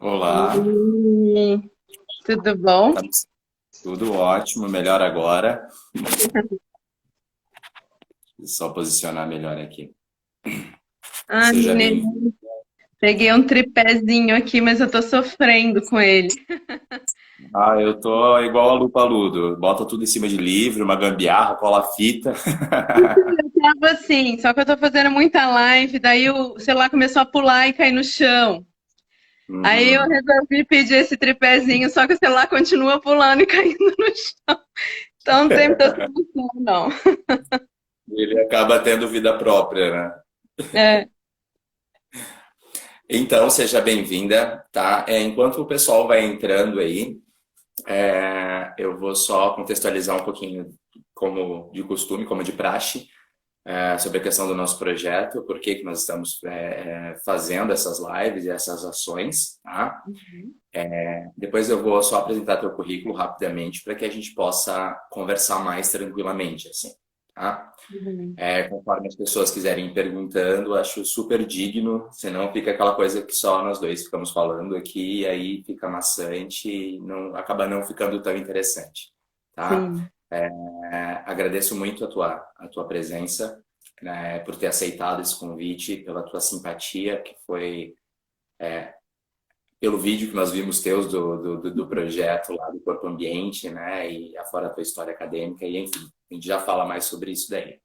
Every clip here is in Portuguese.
Olá, Oi, tudo bom? tá tudo ótimo, melhor agora. Só posicionar melhor aqui. Ah, Seja menina, bem-vindo. peguei um tripézinho aqui, mas eu tô sofrendo com ele. Ah, eu tô igual a Lupa Ludo. Bota tudo em cima de livro, uma gambiarra, cola a fita. Eu tava assim, só que eu tô fazendo muita live, daí o celular começou a pular e cair no chão. Aí eu Uhum. resolvi pedir esse tripézinho, só que o celular continua pulando e caindo no chão. Então não tem muita solução, não. Ele acaba tendo vida própria, né? É, Então, seja bem-vinda, tá? Enquanto o pessoal vai entrando aí, eu vou só contextualizar um pouquinho, como de costume, como de praxe, sobre a questão do nosso projeto, por que que nós estamos fazendo essas lives e essas ações, tá? Depois eu vou só apresentar teu currículo rapidamente para que a gente possa conversar mais tranquilamente, assim, tá? uhum, Conforme as pessoas quiserem ir perguntando, acho super digno, senão fica aquela coisa que só nós dois ficamos falando aqui e aí fica maçante e não, acaba não ficando tão interessante, tá? sim. Agradeço muito a tua presença, né, por ter aceitado esse convite, pela tua simpatia, que foi pelo vídeo que nós vimos teus do projeto lá do Corpo Ambiente, né, e afora a tua história acadêmica, e enfim, a gente já fala mais sobre isso daí.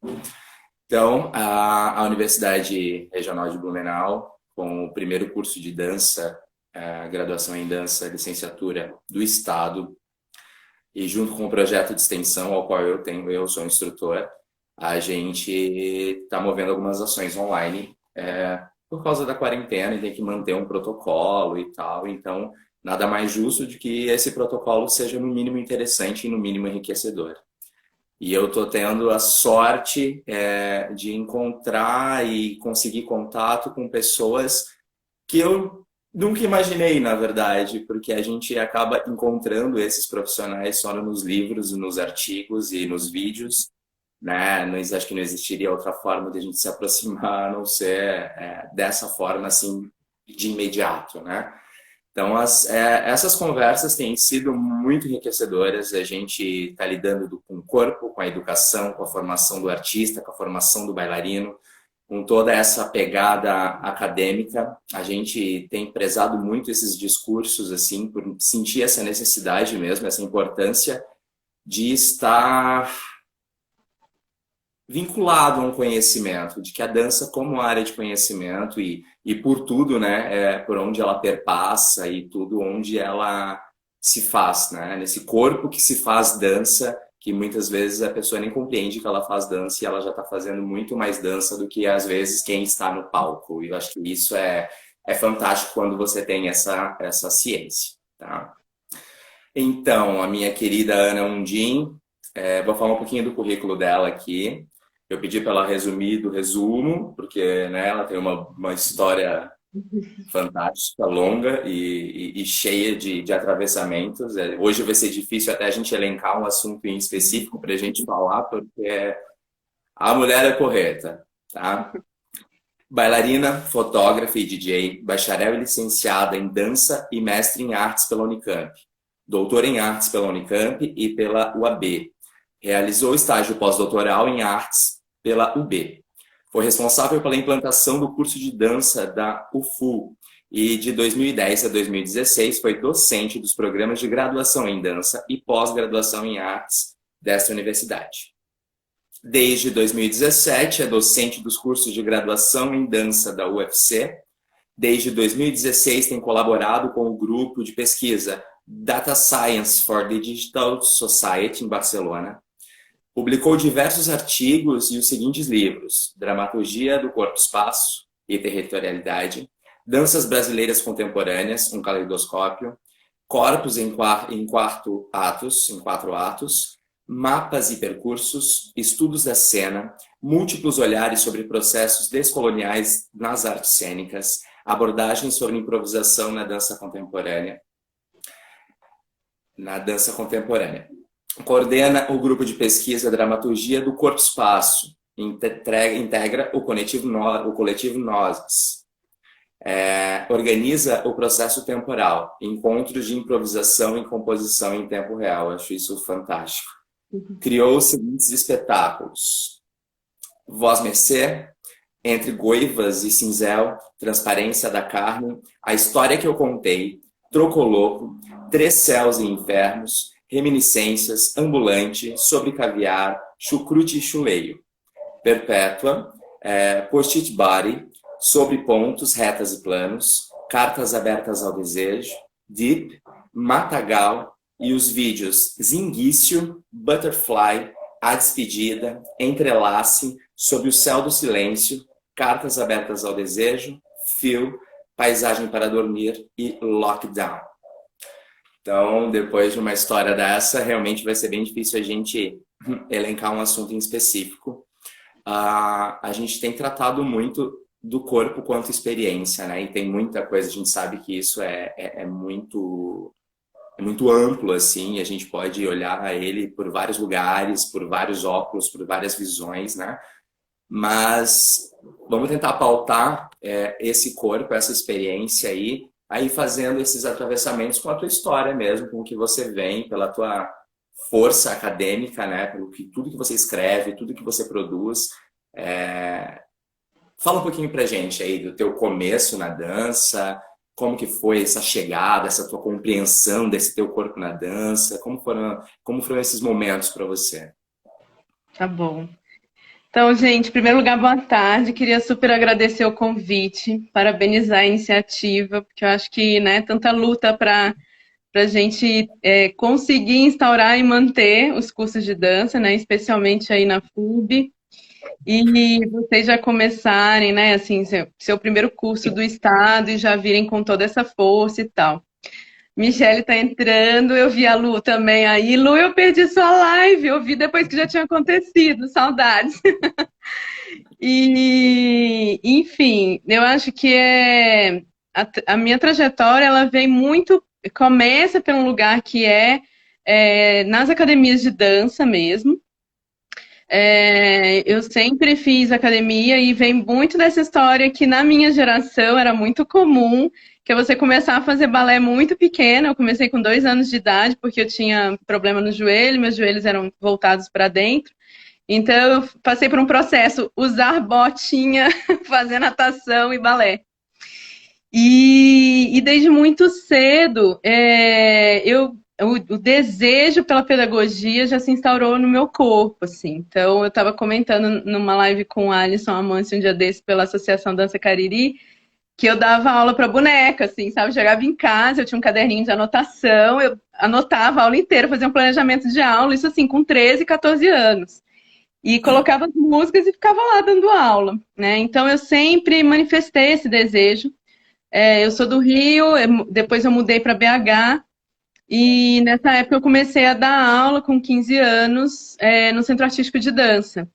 Então, a Universidade Regional de Blumenau, com o primeiro curso de dança, graduação em dança, licenciatura do Estado, e junto com o projeto de extensão ao qual eu sou instrutor, a gente está movendo algumas ações online por causa da quarentena e tem que manter um protocolo e tal. Então, nada mais justo de que esse protocolo seja no mínimo interessante e no mínimo enriquecedor. E eu estou tendo a sorte de encontrar e conseguir contato com pessoas que eu nunca imaginei, na verdade, porque a gente acaba encontrando esses profissionais só nos livros, nos artigos e nos vídeos, né? Não, acho que não existiria outra forma de a gente se aproximar, a não ser dessa forma, assim, de imediato, né? Então, essas conversas têm sido muito enriquecedoras. A gente está lidando com o corpo, com a educação, com a formação do artista, com a formação do bailarino, com toda essa pegada acadêmica. A gente tem prezado muito esses discursos, assim, por sentir essa necessidade mesmo, essa importância de estar vinculado a um conhecimento, de que a dança como área de conhecimento e por tudo, né, por onde ela perpassa e tudo onde ela se faz, né, nesse corpo que se faz dança, que muitas vezes a pessoa nem compreende que ela faz dança e ela já está fazendo muito mais dança do que às vezes quem está no palco. E eu acho que isso é fantástico quando você tem essa ciência, tá? Então, a minha querida Ana Undin, vou falar um pouquinho do currículo dela aqui. Eu pedi para ela resumir do resumo, porque né, ela tem uma história fantástica, longa e cheia de atravessamentos. Hoje vai ser difícil até a gente elencar um assunto em específico para a gente falar, porque a mulher é correta, tá? Bailarina, fotógrafa e DJ, bacharel e licenciada em dança e mestre em artes pela Unicamp. Doutora em artes pela Unicamp e pela UAB. Realizou estágio pós-doutoral em artes pela UB. Foi responsável pela implantação do curso de dança da UFU e de 2010 a 2016 foi docente dos programas de graduação em dança e pós-graduação em artes desta universidade. Desde 2017 é docente dos cursos de graduação em dança da UFC. Desde 2016 tem colaborado com o grupo de pesquisa Data Science for the Digital Society em Barcelona. Publicou diversos artigos e os seguintes livros: Dramaturgia do Corpo-Espaço e Territorialidade, Danças Brasileiras Contemporâneas, um caleidoscópio, Corpos em quatro atos, Mapas e Percursos, Estudos da Cena, Múltiplos Olhares sobre Processos Descoloniais nas Artes Cênicas, Abordagens sobre Improvisação na Dança Contemporânea. Coordena o grupo de pesquisa Dramaturgia do Corpo-Espaço, integra o coletivo Nozes. organiza o processo temporal, encontros de improvisação e composição em tempo real. Eu acho isso fantástico. Criou os seguintes espetáculos: Vós Mercê, Entre Goivas e Cinzel, Transparência da Carne, A História que eu Contei, Trocoloco, Três Céus e Infernos, Reminiscências, Ambulante, Sobre Caviar, Chucrute e Chuleio. Perpétua, Post-it Body, Sobre Pontos, Retas e Planos, Cartas Abertas ao Desejo, Deep, Matagal e os vídeos Zinguício, Butterfly, A Despedida, Entrelace, Sob o Céu do Silêncio, Cartas Abertas ao Desejo, Feel, Paisagem para Dormir e Lockdown. Então, depois de uma história dessa, realmente vai ser bem difícil a gente elencar um assunto em específico. A gente tem tratado muito do corpo quanto experiência, né? E tem muita coisa, a gente sabe que isso é muito amplo, assim, a gente pode olhar ele por vários lugares, por vários óculos, por várias visões, né? Mas vamos tentar pautar esse corpo, essa experiência aí fazendo esses atravessamentos com a tua história mesmo, com o que você vem, pela tua força acadêmica, né? Pelo que tudo que você escreve, tudo que você produz. Fala um pouquinho pra gente aí do teu começo na dança, como que foi essa chegada, essa tua compreensão desse teu corpo na dança, como foram esses momentos para você? Tá bom. Então, gente, em primeiro lugar, boa tarde. Queria super agradecer o convite, parabenizar a iniciativa, porque eu acho que, né, tanta luta para a gente conseguir instaurar e manter os cursos de dança, né, especialmente aí na FUB. E vocês já começarem, né, assim, seu primeiro curso do estado e já virem com toda essa força e tal. Michele tá entrando, eu vi a Lu também aí. Lu, eu perdi sua live, eu vi depois que já tinha acontecido, saudades. E, enfim, eu acho que a minha trajetória, ela vem muito, começa por um lugar que nas academias de dança mesmo. Eu sempre fiz academia e vem muito dessa história que na minha geração era muito comum, que é você começar a fazer balé muito pequena. Eu comecei com 2 anos de idade, porque eu tinha problema no joelho, meus joelhos eram voltados para dentro. Então eu passei por um processo, usar botinha, fazer natação e balé. E desde muito cedo, o desejo pela pedagogia já se instaurou no meu corpo, assim. Então, eu estava comentando numa live com o Alisson Amâncio um dia desse pela Associação Dança Cariri, que eu dava aula para boneca, assim, sabe? Eu chegava em casa, eu tinha um caderninho de anotação, eu anotava a aula inteira, fazia um planejamento de aula, isso assim, com 13, 14 anos. E colocava as músicas e ficava lá dando aula, né? Então, eu sempre manifestei esse desejo. Eu sou do Rio, depois eu mudei para BH, e nessa época eu comecei a dar aula com 15 anos no Centro Artístico de Dança.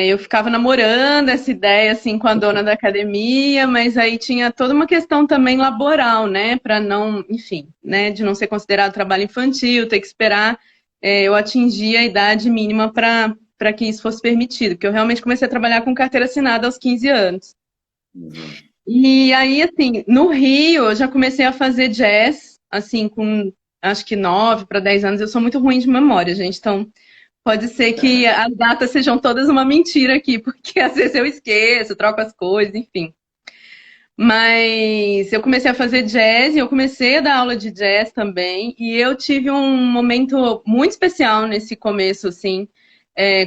Eu ficava namorando essa ideia assim com a dona da academia, mas aí tinha toda uma questão também laboral, né? Para não, enfim, né? De não ser considerado trabalho infantil, ter que esperar eu atingir a idade mínima para que isso fosse permitido, porque eu realmente comecei a trabalhar com carteira assinada aos 15 anos. E aí, assim, no Rio, eu já comecei a fazer jazz, assim, com acho que 9 para 10 anos. Eu sou muito ruim de memória, gente, então pode ser que as datas sejam todas uma mentira aqui, porque às vezes eu esqueço, troco as coisas, enfim. Mas eu comecei a fazer jazz e eu comecei a dar aula de jazz também. E eu tive um momento muito especial nesse começo, assim,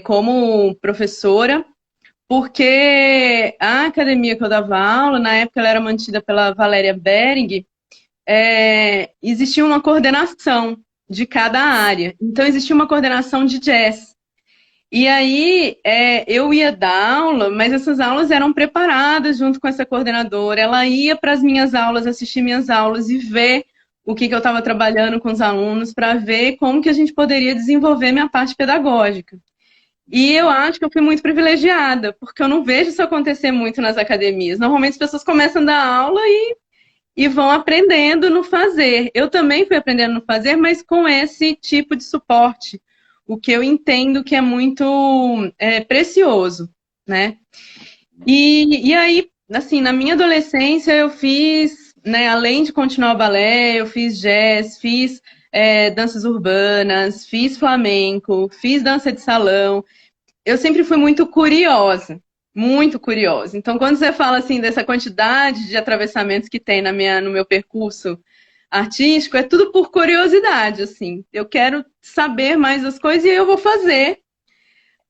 como professora, porque a academia que eu dava aula, na época ela era mantida pela Valéria Bering, existia uma coordenação de cada área. Então, existia uma coordenação de jazz. E aí, eu ia dar aula, mas essas aulas eram preparadas junto com essa coordenadora. Ela ia para as minhas aulas, assistir minhas aulas e ver o que eu estava trabalhando com os alunos para ver como que a gente poderia desenvolver minha parte pedagógica. E eu acho que eu fui muito privilegiada, porque eu não vejo isso acontecer muito nas academias. Normalmente as pessoas começam a dar aula e vão aprendendo no fazer. Eu também fui aprendendo no fazer, mas com esse tipo de suporte, o que eu entendo que é muito precioso, né? E aí, assim, na minha adolescência eu fiz, né, além de continuar o balé, eu fiz jazz, fiz danças urbanas, fiz flamenco, fiz dança de salão. Eu sempre fui muito curiosa, muito curiosa. Então, quando você fala assim dessa quantidade de atravessamentos que tem no meu percurso artístico, é tudo por curiosidade, assim. Eu quero saber mais das coisas e eu vou fazer.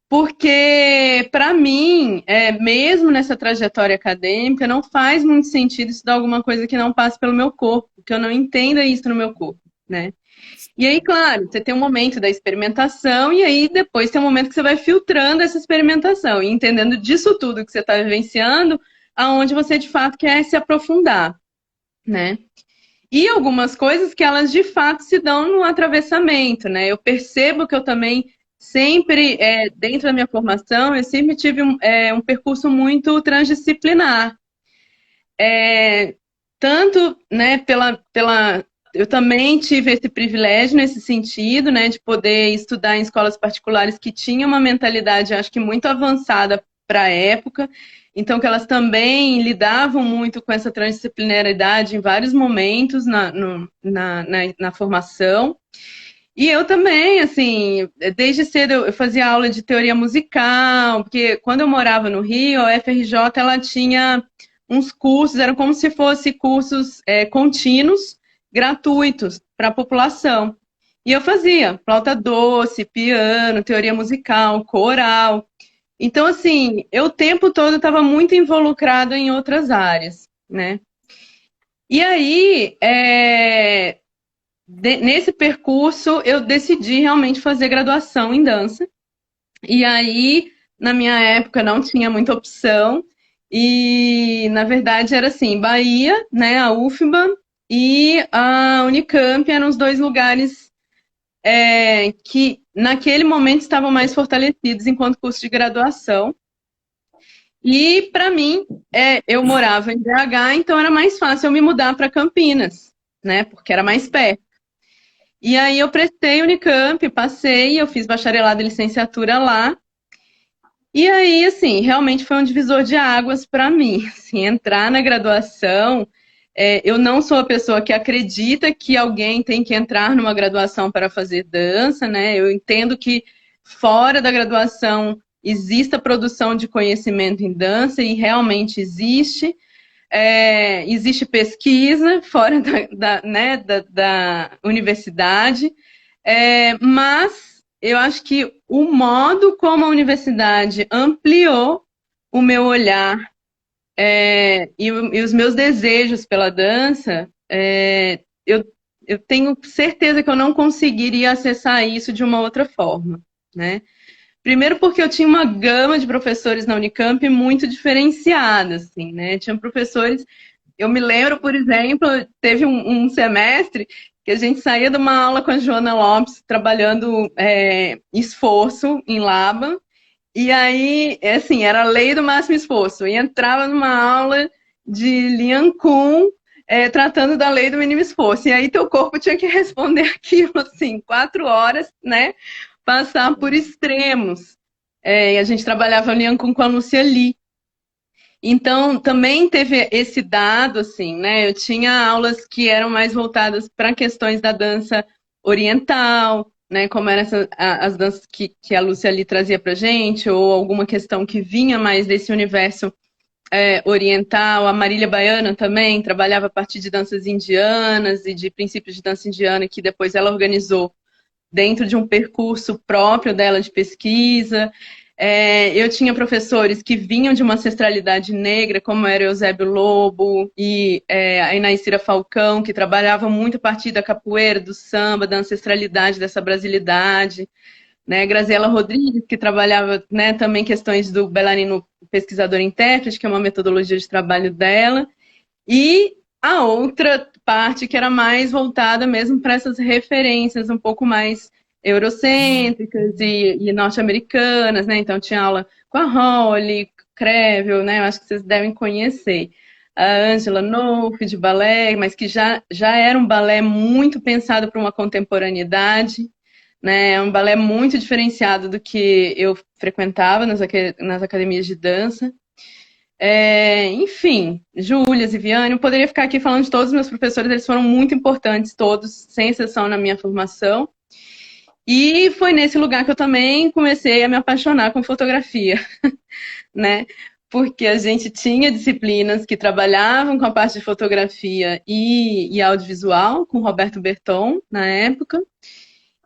Porque, para mim, mesmo nessa trajetória acadêmica, não faz muito sentido estudar alguma coisa que não passe pelo meu corpo, que eu não entenda isso no meu corpo, né? E aí, claro, você tem um momento da experimentação, e aí depois tem um momento que você vai filtrando essa experimentação e entendendo disso tudo que você está vivenciando, aonde você de fato quer se aprofundar, né? E algumas coisas que elas de fato se dão no atravessamento, né? Eu percebo que eu também sempre, dentro da minha formação, eu sempre tive um percurso muito transdisciplinar. Tanto, né, eu também tive esse privilégio nesse sentido, né, de poder estudar em escolas particulares que tinham uma mentalidade, acho que muito avançada para a época, então que elas também lidavam muito com essa transdisciplinaridade em vários momentos na formação. E eu também, assim, desde cedo eu fazia aula de teoria musical, porque quando eu morava no Rio, a UFRJ ela tinha uns cursos, eram como se fossem cursos contínuos, gratuitos para a população. E eu fazia flauta doce, piano, teoria musical, coral. Então, assim, eu o tempo todo estava muito involucrado em outras áreas, né? E aí, nesse percurso, eu decidi realmente fazer graduação em dança. E aí, na minha época, não tinha muita opção. E, na verdade, era assim, Bahia, né, a UFBA e a Unicamp eram os dois lugares que, naquele momento, estavam mais fortalecidos enquanto curso de graduação. E, para mim, eu morava em BH, então era mais fácil eu me mudar para Campinas, né, porque era mais perto. E aí eu prestei Unicamp, passei, eu fiz bacharelado e licenciatura lá. E aí, assim, realmente foi um divisor de águas para mim. Assim, entrar na graduação, eu não sou a pessoa que acredita que alguém tem que entrar numa graduação para fazer dança, né? Eu entendo que fora da graduação exista produção de conhecimento em dança e realmente existe. Existe pesquisa fora né, da universidade, mas eu acho que o modo como a universidade ampliou o meu olhar e os meus desejos pela dança, eu, eu tenho certeza que eu não conseguiria acessar isso de uma outra forma, né? Primeiro porque eu tinha uma gama de professores na Unicamp muito diferenciada, assim, né? Tinha professores, eu me lembro, por exemplo, teve um semestre que a gente saía de uma aula com a Joana Lopes trabalhando esforço em Laban, e aí, assim, era a lei do máximo esforço, e entrava numa aula de Lian Kun, tratando da lei do mínimo esforço, e aí teu corpo tinha que responder aquilo, assim, 4 horas, né? Passar por extremos. E a gente trabalhava ali com a Lúcia Lee. Então, também teve esse dado, assim, né? Eu tinha aulas que eram mais voltadas para questões da dança oriental, né? Como eram as danças que a Lúcia Lee trazia para gente, ou alguma questão que vinha mais desse universo oriental. A Marília Baiana também trabalhava a partir de danças indianas e de princípios de dança indiana, que depois ela organizou dentro de um percurso próprio dela de pesquisa. Eu tinha professores que vinham de uma ancestralidade negra, como era Eusébio Lobo e a Inaicira Falcão, que trabalhavam muito a partir da capoeira, do samba, da ancestralidade, dessa brasilidade. Né? Graziela Rodrigues, que trabalhava, né, também questões do bailarino pesquisador-intérprete, que é uma metodologia de trabalho dela. E a outra parte que era mais voltada mesmo para essas referências um pouco mais eurocêntricas e norte-americanas, né? Então tinha aula com a Holly, Crevel, né? Eu acho que vocês devem conhecer. A Angela Knopf, de balé, mas que já era um balé muito pensado para uma contemporaneidade, né? É um balé muito diferenciado do que eu frequentava nas academias de dança. Enfim, Júlia, Viviane, eu poderia ficar aqui falando de todos os meus professores, eles foram muito importantes, todos, sem exceção na minha formação. E foi nesse lugar que eu também comecei a me apaixonar com fotografia, né? Porque a gente tinha disciplinas que trabalhavam com a parte de fotografia e audiovisual, com Roberto Berton, na época.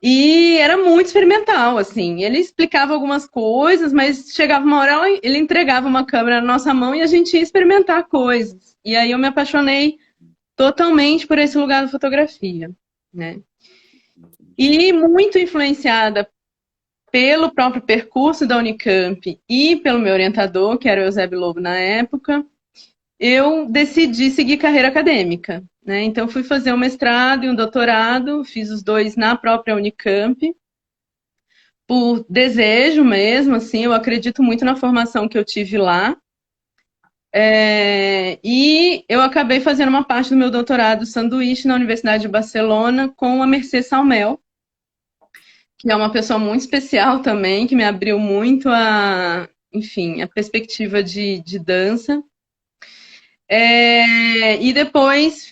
E era muito experimental, assim. Ele explicava algumas coisas, mas chegava uma hora, ele entregava uma câmera na nossa mão e a gente ia experimentar coisas. E aí eu me apaixonei totalmente por esse lugar da fotografia, né? E muito influenciada pelo próprio percurso da Unicamp e pelo meu orientador, que era o Eusébio Lobo na época, eu decidi seguir carreira acadêmica, né? Então fui fazer um mestrado e um doutorado, fiz os dois na própria Unicamp, por desejo mesmo, assim, eu acredito muito na formação que eu tive lá. E eu acabei fazendo uma parte do meu doutorado sanduíche na Universidade de Barcelona com a Mercê Salmel, que é uma pessoa muito especial também, que me abriu muito enfim, a perspectiva de dança. E depois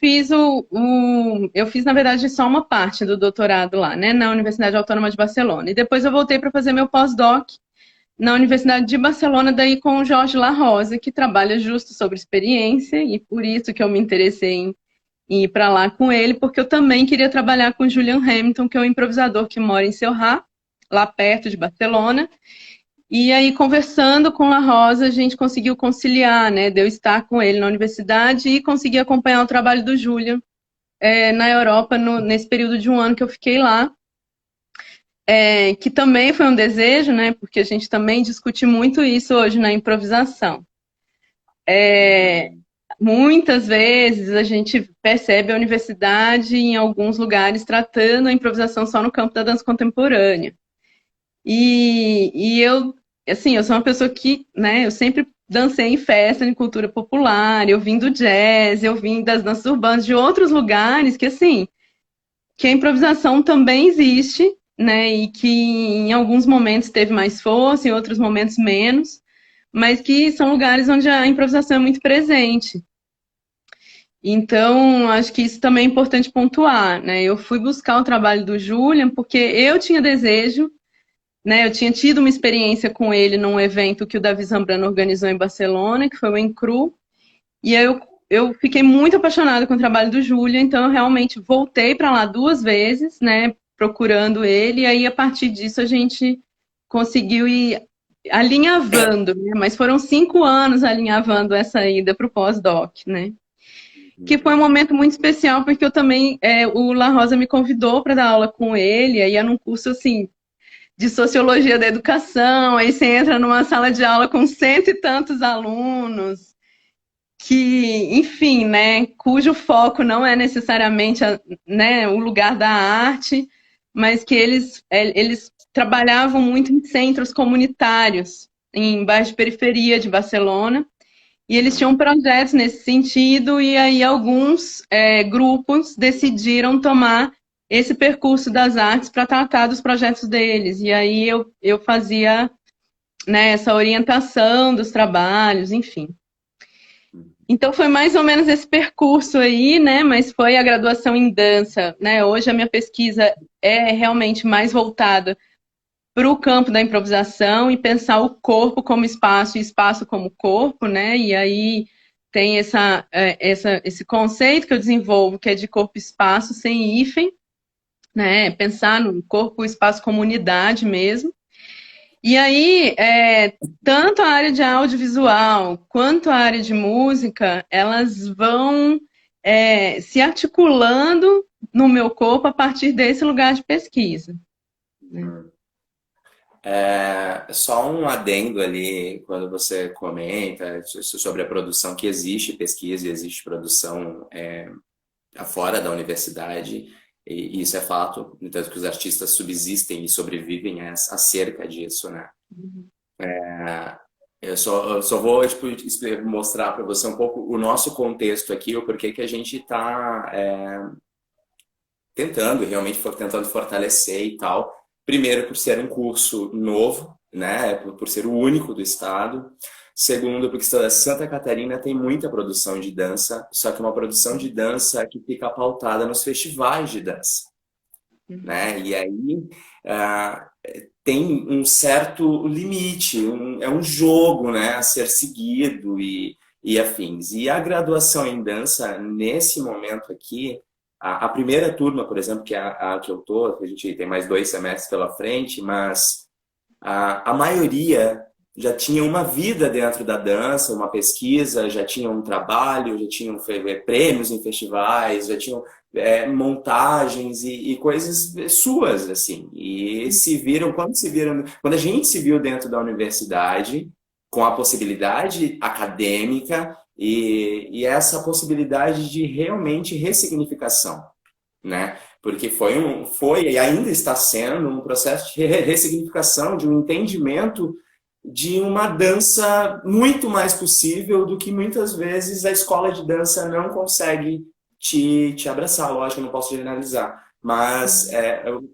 eu fiz, na verdade, só uma parte do doutorado lá, né, na Universidade Autônoma de Barcelona. E depois eu voltei para fazer meu pós-doc na Universidade de Barcelona, daí com o Jorge La Rosa, que trabalha justo sobre experiência, e por isso que eu me interessei em ir para lá com ele, porque eu também queria trabalhar com Julian Hamilton, que é um improvisador que mora em Celrà, lá perto de Barcelona. E aí, conversando com La Rosa, a gente conseguiu conciliar, né, de eu estar com ele na universidade e conseguir acompanhar o trabalho do Julian na Europa, nesse período de um ano que eu fiquei lá. Que também foi um desejo, né, porque a gente também discute muito isso hoje na improvisação. Muitas vezes a gente percebe a universidade em alguns lugares tratando a improvisação só no campo da dança contemporânea. E eu, assim, eu sou uma pessoa que, né, eu sempre dancei em festa, em cultura popular, eu vim do jazz, eu vim das danças urbanas, de outros lugares que, assim, que a improvisação também existe, né, e que em alguns momentos teve mais força, em outros momentos menos, mas que são lugares onde a improvisação é muito presente. Então, acho que isso também é importante pontuar, né? Eu fui buscar o trabalho do Julian porque eu tinha desejo, né? Eu tinha tido uma experiência com ele num evento que o Davi Zambrano organizou em Barcelona, que foi o Encru, e aí eu fiquei muito apaixonada com o trabalho do Julian, então eu realmente voltei para lá duas vezes, né? Procurando ele, e aí a partir disso a gente conseguiu ir alinhavando, né? Mas foram 5 anos alinhavando essa ida para o pós-doc, né? Que foi um momento muito especial, porque eu também, o La Rosa me convidou para dar aula com ele, aí era num curso, assim, de Sociologia da Educação, aí você entra numa sala de aula com cento e tantos alunos, que, enfim, né, cujo foco não é necessariamente, né, o lugar da arte, mas que eles trabalhavam muito em centros comunitários, em bairros de periferia de Barcelona, e eles tinham projetos nesse sentido, e aí alguns grupos decidiram tomar esse percurso das artes para tratar dos projetos deles. E aí eu fazia, né, essa orientação dos trabalhos, enfim. Então foi mais ou menos esse percurso aí, né? Mas foi a graduação em dança, né? Hoje a minha pesquisa é realmente mais voltada para o campo da improvisação e pensar o corpo como espaço e espaço como corpo, né? E aí tem esse conceito que eu desenvolvo, que é de corpo-espaço sem hífen, né? Pensar no corpo, espaço, comunidade mesmo. E aí, tanto a área de audiovisual quanto a área de música, elas vão se articulando no meu corpo a partir desse lugar de pesquisa. Né? Só um adendo ali, quando você comenta sobre a produção, que existe pesquisa e existe produção fora da universidade, e isso é fato, no entanto que os artistas subsistem e sobrevivem acerca disso, né? Eu só vou tipo, mostrar para você um pouco o nosso contexto aqui, o porquê que a gente está tentando fortalecer e tal. Primeiro, por ser um curso novo, né? Por ser o único do estado. Segundo, porque Santa Catarina tem muita produção de dança, só que uma produção de dança que fica pautada nos festivais de dança, né? E aí ah, tem um certo limite, é um jogo, né, a ser seguido e afins. E a graduação em dança, nesse momento aqui, a primeira turma, por exemplo, que é a que eu tô, a gente tem mais 2 semestres pela frente, mas a maioria já tinha uma vida dentro da dança, uma pesquisa, já tinha um trabalho, já tinham prêmios em festivais, já tinham montagens e coisas suas, assim. E quando a gente se viu dentro da universidade, com a possibilidade acadêmica e essa possibilidade de realmente ressignificação, né? Porque foi e ainda está sendo um processo de ressignificação, de um entendimento de uma dança muito mais possível do que muitas vezes a escola de dança não consegue te abraçar. Lógico, eu não posso generalizar, mas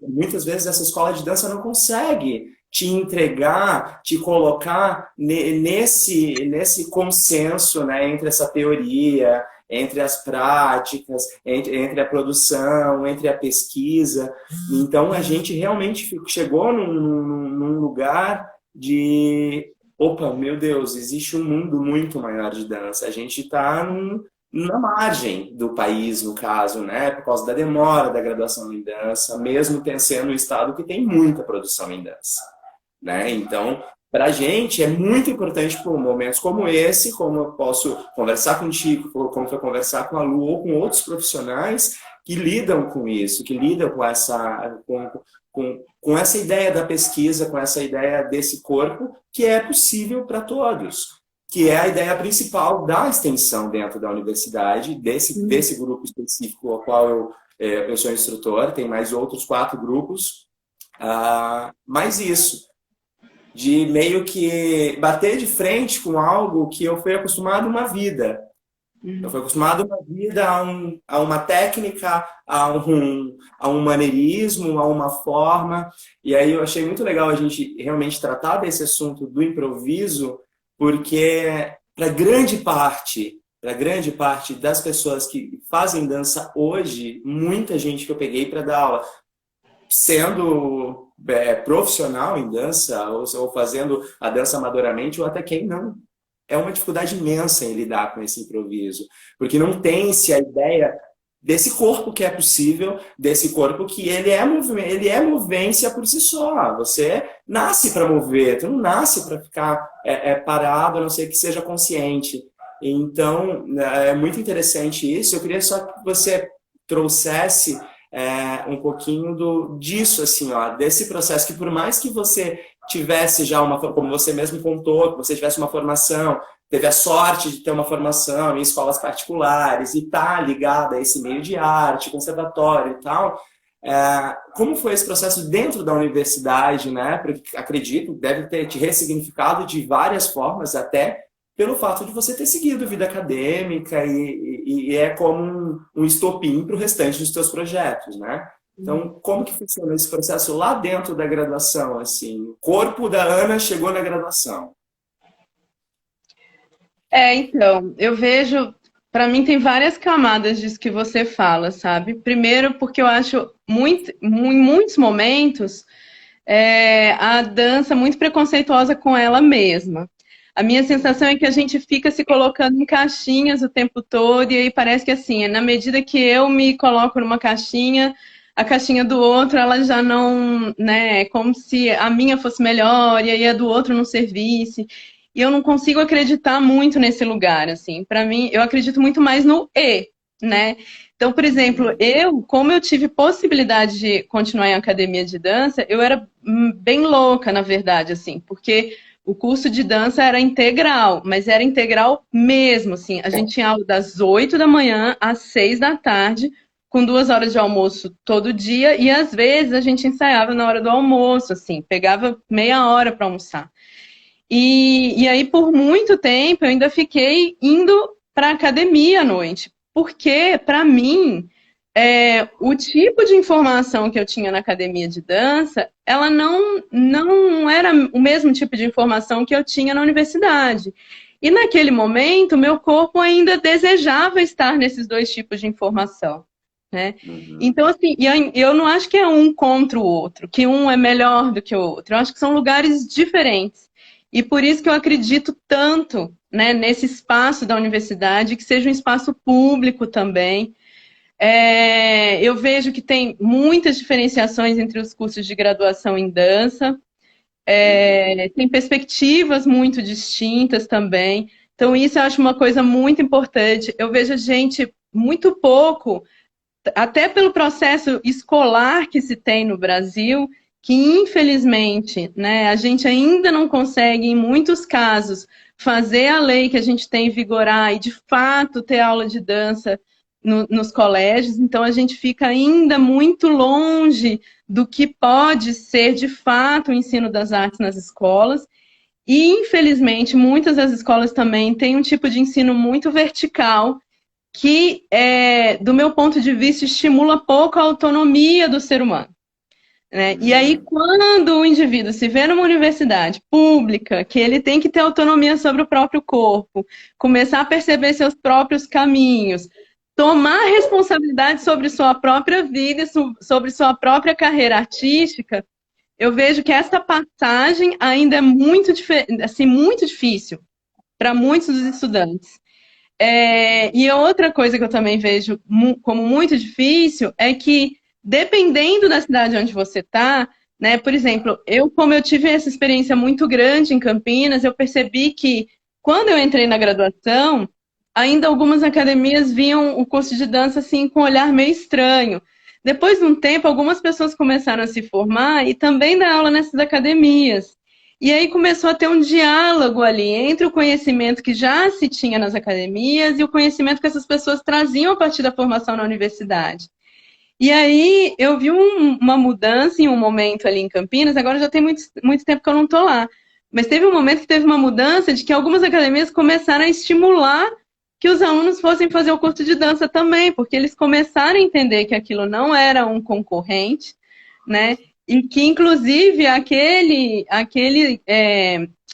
muitas vezes essa escola de dança não consegue te entregar, te colocar nesse consenso, né, entre essa teoria, entre as práticas, entre a produção, entre a pesquisa. Então, a gente realmente chegou num lugar de... Opa, meu Deus, existe um mundo muito maior de dança. A gente está na margem do país, no caso, né? Por causa da demora da graduação em dança, mesmo sendo um estado que tem muita produção em dança, né? Então, para a gente é muito importante por momentos como esse, como eu posso conversar contigo, como foi conversar com a Lu ou com outros profissionais que lidam com isso, que lidam com essa ideia da pesquisa, com essa ideia desse corpo que é possível para todos, que é a ideia principal da extensão dentro da universidade, desse grupo específico ao qual eu sou instrutor, tem mais outros 4 grupos, mas isso, de meio que bater de frente com algo que eu fui acostumado uma vida. Eu fui acostumado uma vida a uma técnica, a um maneirismo, a uma forma. E aí eu achei muito legal a gente realmente tratar desse assunto do improviso, porque para grande parte das pessoas que fazem dança hoje, muita gente que eu peguei para dar aula, sendo profissional em dança, ou fazendo a dança amadoramente, ou até quem não, é uma dificuldade imensa em lidar com esse improviso, porque não tem-se a ideia desse corpo que é possível, desse corpo que ele é movência por si só. Você nasce para mover, tu não nasce para ficar parado, a não ser que seja consciente. Então, é muito interessante isso. Eu queria só que você trouxesse um pouquinho disso, assim, ó, desse processo que, por mais que você tivesse já como você mesmo contou, que você tivesse uma formação, teve a sorte de ter uma formação em escolas particulares e tá ligada a esse meio de arte, conservatório e tal, como foi esse processo dentro da universidade, né? Porque acredito, deve ter te ressignificado de várias formas, até pelo fato de você ter seguido vida acadêmica e é como um estopim para o restante dos teus projetos, né? Então, como que funciona esse processo lá dentro da graduação, assim? O corpo da Ana chegou na graduação. Então, eu vejo, para mim tem várias camadas disso que você fala, sabe? Primeiro, porque eu acho em muitos momentos a dança muito preconceituosa com ela mesma. A minha sensação é que a gente fica se colocando em caixinhas o tempo todo, e aí parece que assim, na medida que eu me coloco numa caixinha, a caixinha do outro, ela já não, né, é como se a minha fosse melhor e aí a do outro não servisse. E eu não consigo acreditar muito nesse lugar, assim. Para mim, eu acredito muito mais no e, né? Então, por exemplo, como eu tive possibilidade de continuar em academia de dança, eu era bem louca, na verdade, assim, porque o curso de dança era integral, mas era integral mesmo, assim. A gente tinha aula das 8 da manhã às 6 da tarde, com 2 horas de almoço todo dia, e às vezes a gente ensaiava na hora do almoço, assim, pegava meia hora para almoçar. E aí, por muito tempo, eu ainda fiquei indo para academia à noite, porque, para mim, o tipo de informação que eu tinha na academia de dança, ela não era o mesmo tipo de informação que eu tinha na universidade. E naquele momento, meu corpo ainda desejava estar nesses dois tipos de informação, né? Uhum. Então, assim, eu não acho que é um contra o outro, que um é melhor do que o outro. Eu acho que são lugares diferentes. E por isso que eu acredito tanto, né, nesse espaço da universidade, que seja um espaço público também. Eu vejo que tem muitas diferenciações entre os cursos de graduação em dança, Uhum. tem perspectivas muito distintas também. Então, isso eu acho uma coisa muito importante. Eu vejo a gente muito pouco, até pelo processo escolar que se tem no Brasil, que infelizmente, né, a gente ainda não consegue, em muitos casos, fazer a lei que a gente tem vigorar e, de fato, ter aula de dança nos colégios. Então, a gente fica ainda muito longe do que pode ser, de fato, o ensino das artes nas escolas. E, infelizmente, muitas das escolas também têm um tipo de ensino muito vertical, que, do meu ponto de vista, estimula pouco a autonomia do ser humano, né? E aí, Uhum. quando o indivíduo se vê numa universidade pública, que ele tem que ter autonomia sobre o próprio corpo, começar a perceber seus próprios caminhos, tomar responsabilidade sobre sua própria vida e sobre sua própria carreira artística, eu vejo que essa passagem ainda é muito, assim, muito difícil para muitos dos estudantes. E outra coisa que eu também vejo como muito difícil é que, dependendo da cidade onde você está, né, por exemplo, como eu tive essa experiência muito grande em Campinas, eu percebi que, quando eu entrei na graduação, ainda algumas academias viam o curso de dança assim com um olhar meio estranho. Depois de um tempo, algumas pessoas começaram a se formar e também dar aula nessas academias. E aí começou a ter um diálogo ali entre o conhecimento que já se tinha nas academias e o conhecimento que essas pessoas traziam a partir da formação na universidade. E aí eu vi uma mudança em um momento ali em Campinas, agora já tem muito tempo que eu não estou lá, mas teve um momento que teve uma mudança de que algumas academias começaram a estimular que os alunos fossem fazer o curso de dança também, porque eles começaram a entender que aquilo não era um concorrente, né? E que, inclusive, aquele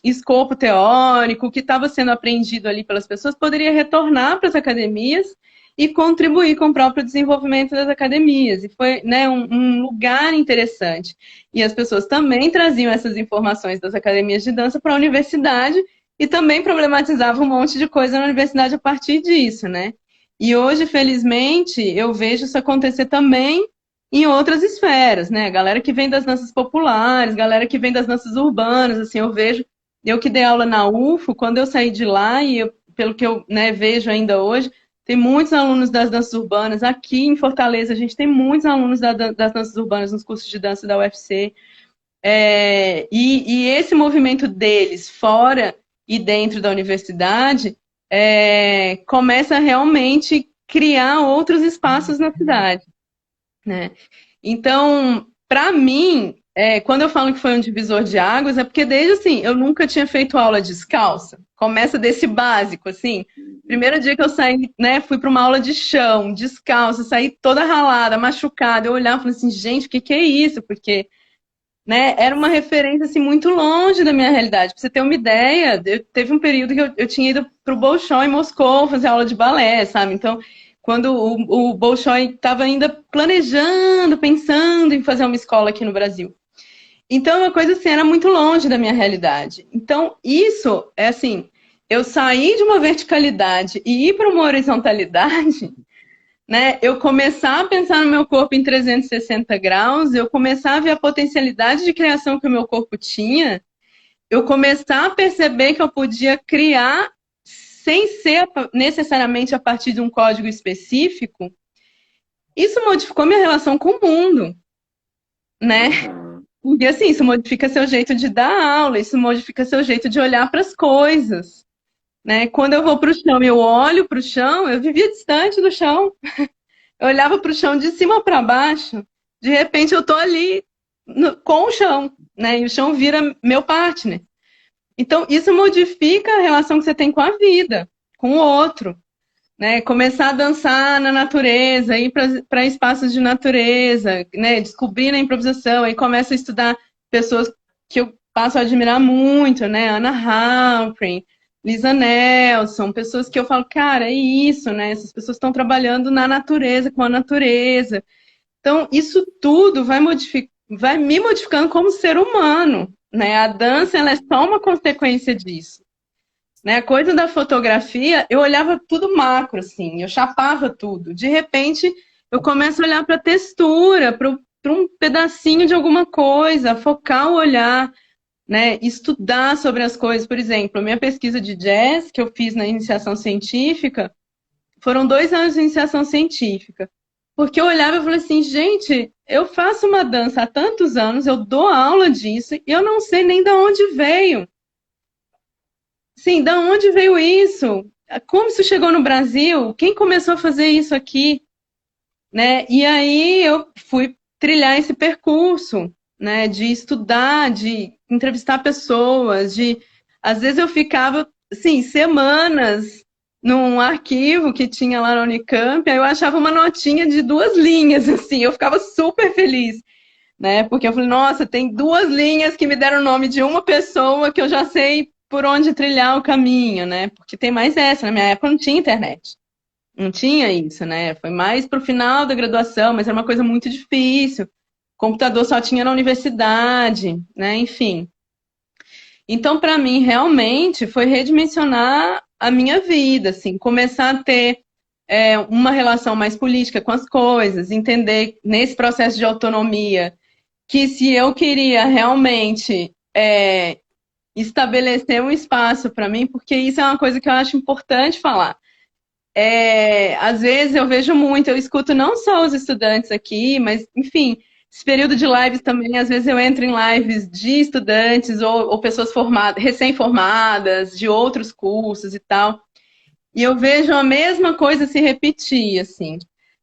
escopo teórico que estava sendo aprendido ali pelas pessoas poderia retornar para as academias e contribuir com o próprio desenvolvimento das academias. E foi, né, um lugar interessante. E as pessoas também traziam essas informações das academias de dança para a universidade e também problematizavam um monte de coisa na universidade a partir disso, né? E hoje, felizmente, eu vejo isso acontecer também em outras esferas, né? Galera que vem das danças populares, galera que vem das danças urbanas, assim, eu vejo, eu que dei aula na UFO, quando eu saí de lá, pelo que eu, né, vejo ainda hoje, tem muitos alunos das danças urbanas. Aqui em Fortaleza, a gente tem muitos alunos das danças urbanas nos cursos de dança da UFC. E esse movimento deles, fora e dentro da universidade, começa a realmente criar outros espaços na cidade, né? Então, para mim, quando eu falo que foi um divisor de águas, é porque desde assim, eu nunca tinha feito aula descalça. Começa desse básico, assim. Primeiro dia que eu saí, né, fui para uma aula de chão, descalça, saí toda ralada, machucada. Eu olhava e falei assim, gente, o que que é isso? Porque, né, era uma referência assim muito longe da minha realidade. Para você ter uma ideia, teve um período que eu tinha ido para o Bolshoi em Moscou fazer aula de balé, sabe? Então, quando o Bolshoi estava ainda planejando, pensando em fazer uma escola aqui no Brasil. Então, uma coisa assim, era muito longe da minha realidade. Então, isso é assim, eu sair de uma verticalidade e ir para uma horizontalidade, né? Eu começar a pensar no meu corpo em 360 graus, eu começar a ver a potencialidade de criação que o meu corpo tinha, eu começar a perceber que eu podia criar sem ser necessariamente a partir de um código específico, isso modificou minha relação com o mundo, né? Uhum. Porque assim, isso modifica seu jeito de dar aula, isso modifica seu jeito de olhar para as coisas, né? Quando eu vou para o chão e eu olho para o chão, eu vivia distante do chão. Eu olhava para o chão de cima para baixo, de repente eu tô ali com o chão, né? E o chão vira meu partner. Então, isso modifica a relação que você tem com a vida, com o outro, né? Começar a dançar na natureza, ir para espaços de natureza, né? Descobrir na improvisação, aí começo a estudar pessoas que eu passo a admirar muito, né? Anna Halprin, Lisa Nelson, pessoas que eu falo, cara, é isso, né? Essas pessoas estão trabalhando na natureza, com a natureza. Então, isso tudo vai me modificando como ser humano, né? A dança, ela é só uma consequência disso. Né? A coisa da fotografia, eu olhava tudo macro, assim, eu chapava tudo. De repente, eu começo a olhar para a textura, para um pedacinho de alguma coisa, focar o olhar, né? Estudar sobre as coisas. Por exemplo, a minha pesquisa de jazz, que eu fiz na iniciação científica, foram 2 anos de iniciação científica. Porque eu olhava e falei assim, gente, eu faço uma dança há tantos anos, eu dou aula disso, e eu não sei nem de onde veio. Sim, da onde veio isso? Como isso chegou no Brasil? Quem começou a fazer isso aqui? Né? E aí eu fui trilhar esse percurso, né? De estudar, de entrevistar pessoas, às vezes eu ficava, assim, semanas num arquivo que tinha lá na Unicamp, aí eu achava uma notinha de 2 linhas, assim, eu ficava super feliz, né? Porque eu falei, nossa, tem 2 linhas que me deram o nome de uma pessoa que eu já sei por onde trilhar o caminho, né? Porque tem mais essa, na minha época não tinha internet. Não tinha isso, né? Foi mais pro final da graduação, mas era uma coisa muito difícil. Computador só tinha na universidade, né? Enfim. Então, para mim, realmente, foi redimensionar a minha vida, assim, começar a ter uma relação mais política com as coisas, entender nesse processo de autonomia que se eu queria realmente estabelecer um espaço para mim, porque isso é uma coisa que eu acho importante falar. Às vezes eu vejo muito, eu escuto não só os estudantes aqui, mas, enfim, esse período de lives também, às vezes eu entro em lives de estudantes ou pessoas formadas, recém-formadas, de outros cursos e tal, e eu vejo a mesma coisa se repetir, assim.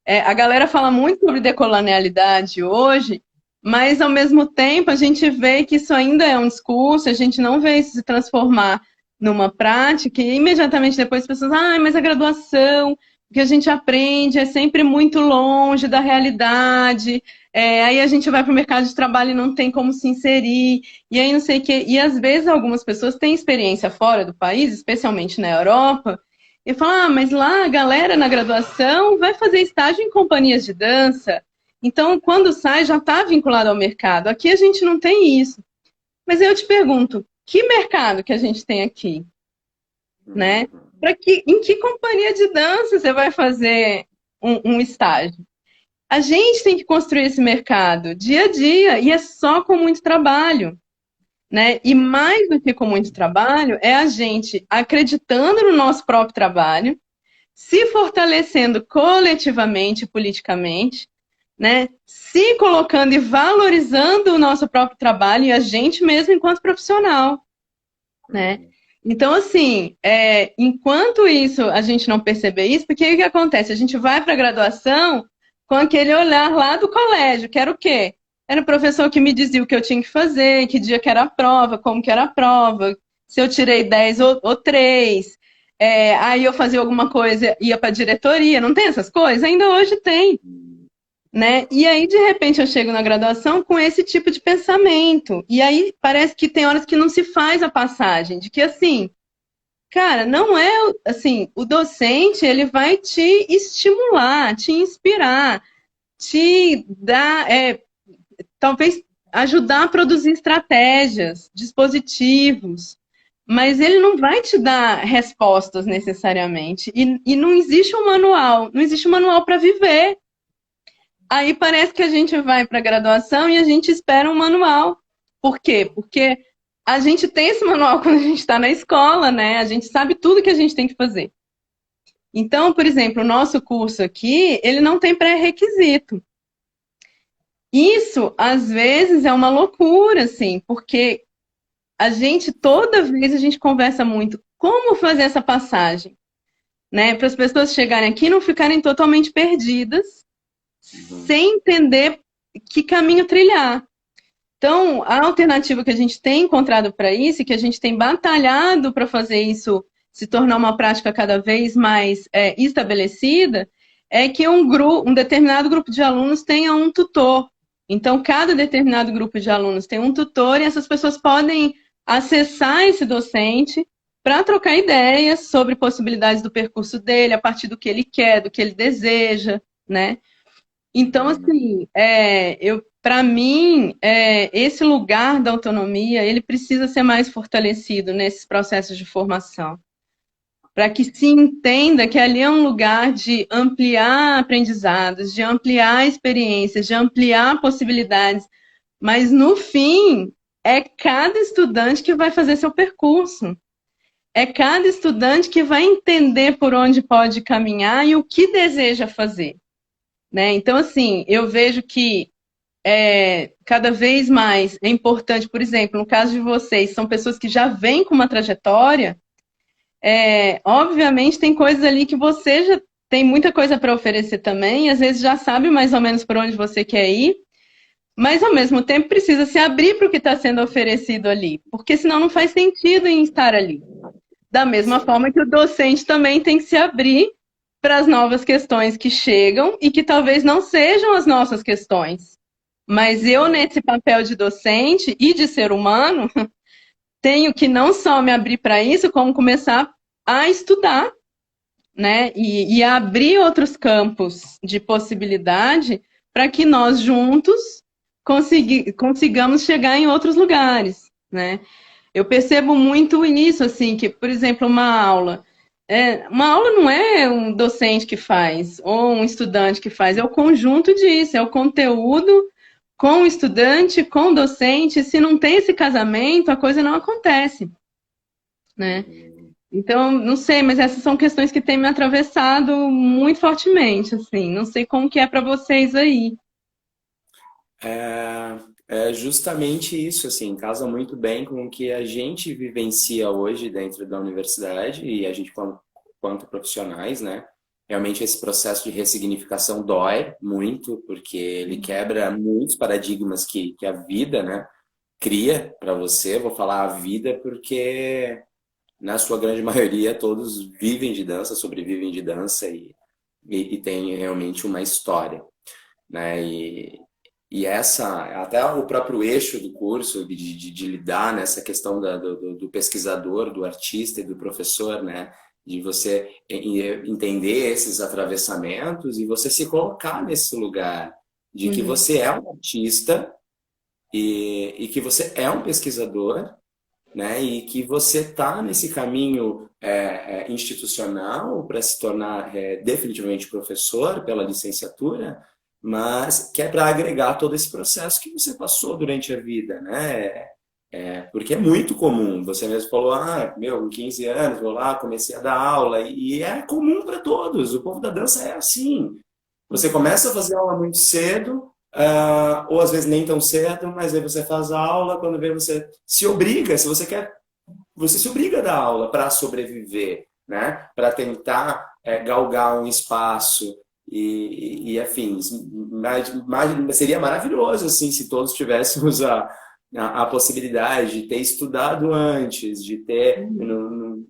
A galera fala muito sobre decolonialidade hoje, mas ao mesmo tempo a gente vê que isso ainda é um discurso, a gente não vê isso se transformar numa prática, e imediatamente depois as pessoas, mas a graduação, o que a gente aprende é sempre muito longe da realidade, aí a gente vai para o mercado de trabalho e não tem como se inserir, e aí não sei o quê. E às vezes algumas pessoas têm experiência fora do país, especialmente na Europa, e falam, mas lá a galera na graduação vai fazer estágio em companhias de dança, então quando sai já está vinculado ao mercado. Aqui a gente não tem isso. Mas eu te pergunto, que mercado que a gente tem aqui, né? Em que companhia de dança você vai fazer um estágio? A gente tem que construir esse mercado dia a dia e é só com muito trabalho, né? E mais do que com muito trabalho, é a gente acreditando no nosso próprio trabalho, se fortalecendo coletivamente, politicamente, né? Se colocando e valorizando o nosso próprio trabalho e a gente mesmo enquanto profissional, né? Então, assim, enquanto isso a gente não perceber isso, porque o que acontece? A gente vai para a graduação com aquele olhar lá do colégio, que era o quê? Era o professor que me dizia o que eu tinha que fazer, que dia que era a prova, como que era a prova, se eu tirei 10 ou 3. Aí eu fazia alguma coisa, ia para a diretoria, não tem essas coisas? Ainda hoje tem. Né? E aí, de repente, eu chego na graduação com esse tipo de pensamento. E aí parece que tem horas que não se faz a passagem, de que assim, cara, não é assim, o docente ele vai te estimular, te inspirar, te dar, talvez ajudar a produzir estratégias, dispositivos, mas ele não vai te dar respostas necessariamente. E não existe um manual, não existe um manual para viver. Aí parece que a gente vai para a graduação e a gente espera um manual. Por quê? Porque a gente tem esse manual quando a gente está na escola, né? A gente sabe tudo que a gente tem que fazer. Então, por exemplo, o nosso curso aqui, ele não tem pré-requisito. Isso, às vezes, é uma loucura, assim, porque toda vez a gente conversa muito como fazer essa passagem, né? Para as pessoas chegarem aqui e não ficarem totalmente perdidas, sem entender que caminho trilhar. Então, a alternativa que a gente tem encontrado para isso, e que a gente tem batalhado para fazer isso se tornar uma prática cada vez mais estabelecida, é que um determinado grupo de alunos tenha um tutor. Então, cada determinado grupo de alunos tem um tutor e essas pessoas podem acessar esse docente para trocar ideias sobre possibilidades do percurso dele, a partir do que ele quer, do que ele deseja, né? Então, assim, para mim, esse lugar da autonomia, ele precisa ser mais fortalecido nesses processos de formação, para que se entenda que ali é um lugar de ampliar aprendizados, de ampliar experiências, de ampliar possibilidades, mas no fim, é cada estudante que vai fazer seu percurso. É cada estudante que vai entender por onde pode caminhar e o que deseja fazer, né? Então, assim, eu vejo que cada vez mais é importante, por exemplo, no caso de vocês, são pessoas que já vêm com uma trajetória, obviamente tem coisas ali que você já tem muita coisa para oferecer também, e às vezes já sabe mais ou menos por onde você quer ir, mas ao mesmo tempo precisa se abrir para o que está sendo oferecido ali, porque senão não faz sentido em estar ali. Da mesma forma que o docente também tem que se abrir para as novas questões que chegam e que talvez não sejam as nossas questões. Mas eu, nesse papel de docente e de ser humano, tenho que não só me abrir para isso, como começar a estudar, né? E abrir outros campos de possibilidade para que nós juntos consigamos chegar em outros lugares, né? Eu percebo muito isso, assim, que, por exemplo, uma aula não é um docente que faz, ou um estudante que faz, é o conjunto disso, é o conteúdo com o estudante, com o docente. Se não tem esse casamento, a coisa não acontece, né? Então, não sei, mas essas são questões que têm me atravessado muito fortemente, assim. Não sei como que é para vocês aí. É justamente isso, assim, casa muito bem com o que a gente vivencia hoje dentro da universidade e a gente, quanto profissionais, né? Realmente esse processo de ressignificação dói muito, porque ele quebra muitos paradigmas que a vida, né, cria para você. Vou falar a vida porque, na sua grande maioria, todos vivem de dança, sobrevivem de dança e têm realmente uma história, né? E essa, até o próprio eixo do curso, de lidar nessa questão do pesquisador, do artista e do professor, né? De você entender esses atravessamentos e você se colocar nesse lugar de que você é um artista e que você é um pesquisador, né? E que você está nesse caminho institucional para se tornar definitivamente professor pela licenciatura, mas que é para agregar todo esse processo que você passou durante a vida, né? Porque é muito comum. Você mesmo falou, com 15 anos, vou lá, comecei a dar aula, e é comum para todos. O povo da dança é assim. Você começa a fazer aula muito cedo, ou às vezes nem tão cedo, mas aí você faz a aula, quando vê você se obriga, se você quer, você se obriga a dar aula para sobreviver, né? Para tentar galgar um espaço e afins. Seria maravilhoso assim se todos tivéssemos a possibilidade de ter estudado antes, de ter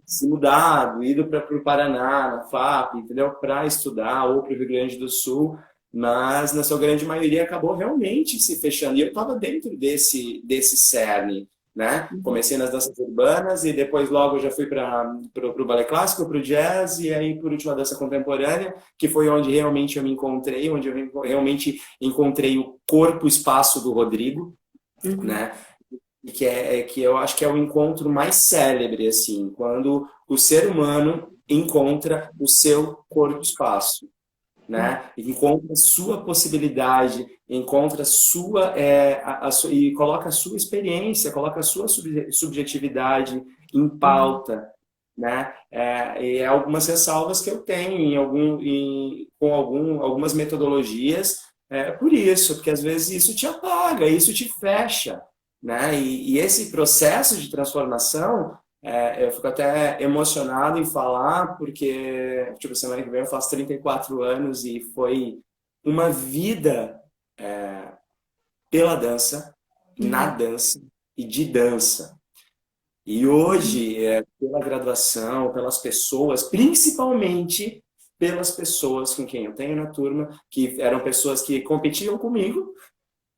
se mudado, ido para o Paraná, na FAP, entendeu? Para estudar, ou para o Rio Grande do Sul, mas na sua grande maioria acabou realmente se fechando. E eu estava dentro desse cerne, né? Comecei nas danças urbanas e depois logo eu já fui para o balé clássico, para o jazz e aí por último a dança contemporânea, que foi onde realmente eu me encontrei, onde eu realmente encontrei o corpo, o espaço do Rodrigo, né? E que eu acho que é o encontro mais célebre, assim, quando o ser humano encontra o seu corpo-espaço, né? Encontra a sua possibilidade, encontra e coloca a sua experiência, coloca a sua subjetividade em pauta, né? E algumas ressalvas que eu tenho algumas metodologias por isso, porque às vezes isso te apaga, isso te fecha, né? E esse processo de transformação eu fico até emocionado em falar, porque, tipo, semana que vem eu faço 34 anos e foi uma vida pela dança, na dança e de dança. E hoje, pela graduação, pelas pessoas, principalmente pelas pessoas com quem eu tenho na turma, que eram pessoas que competiam comigo,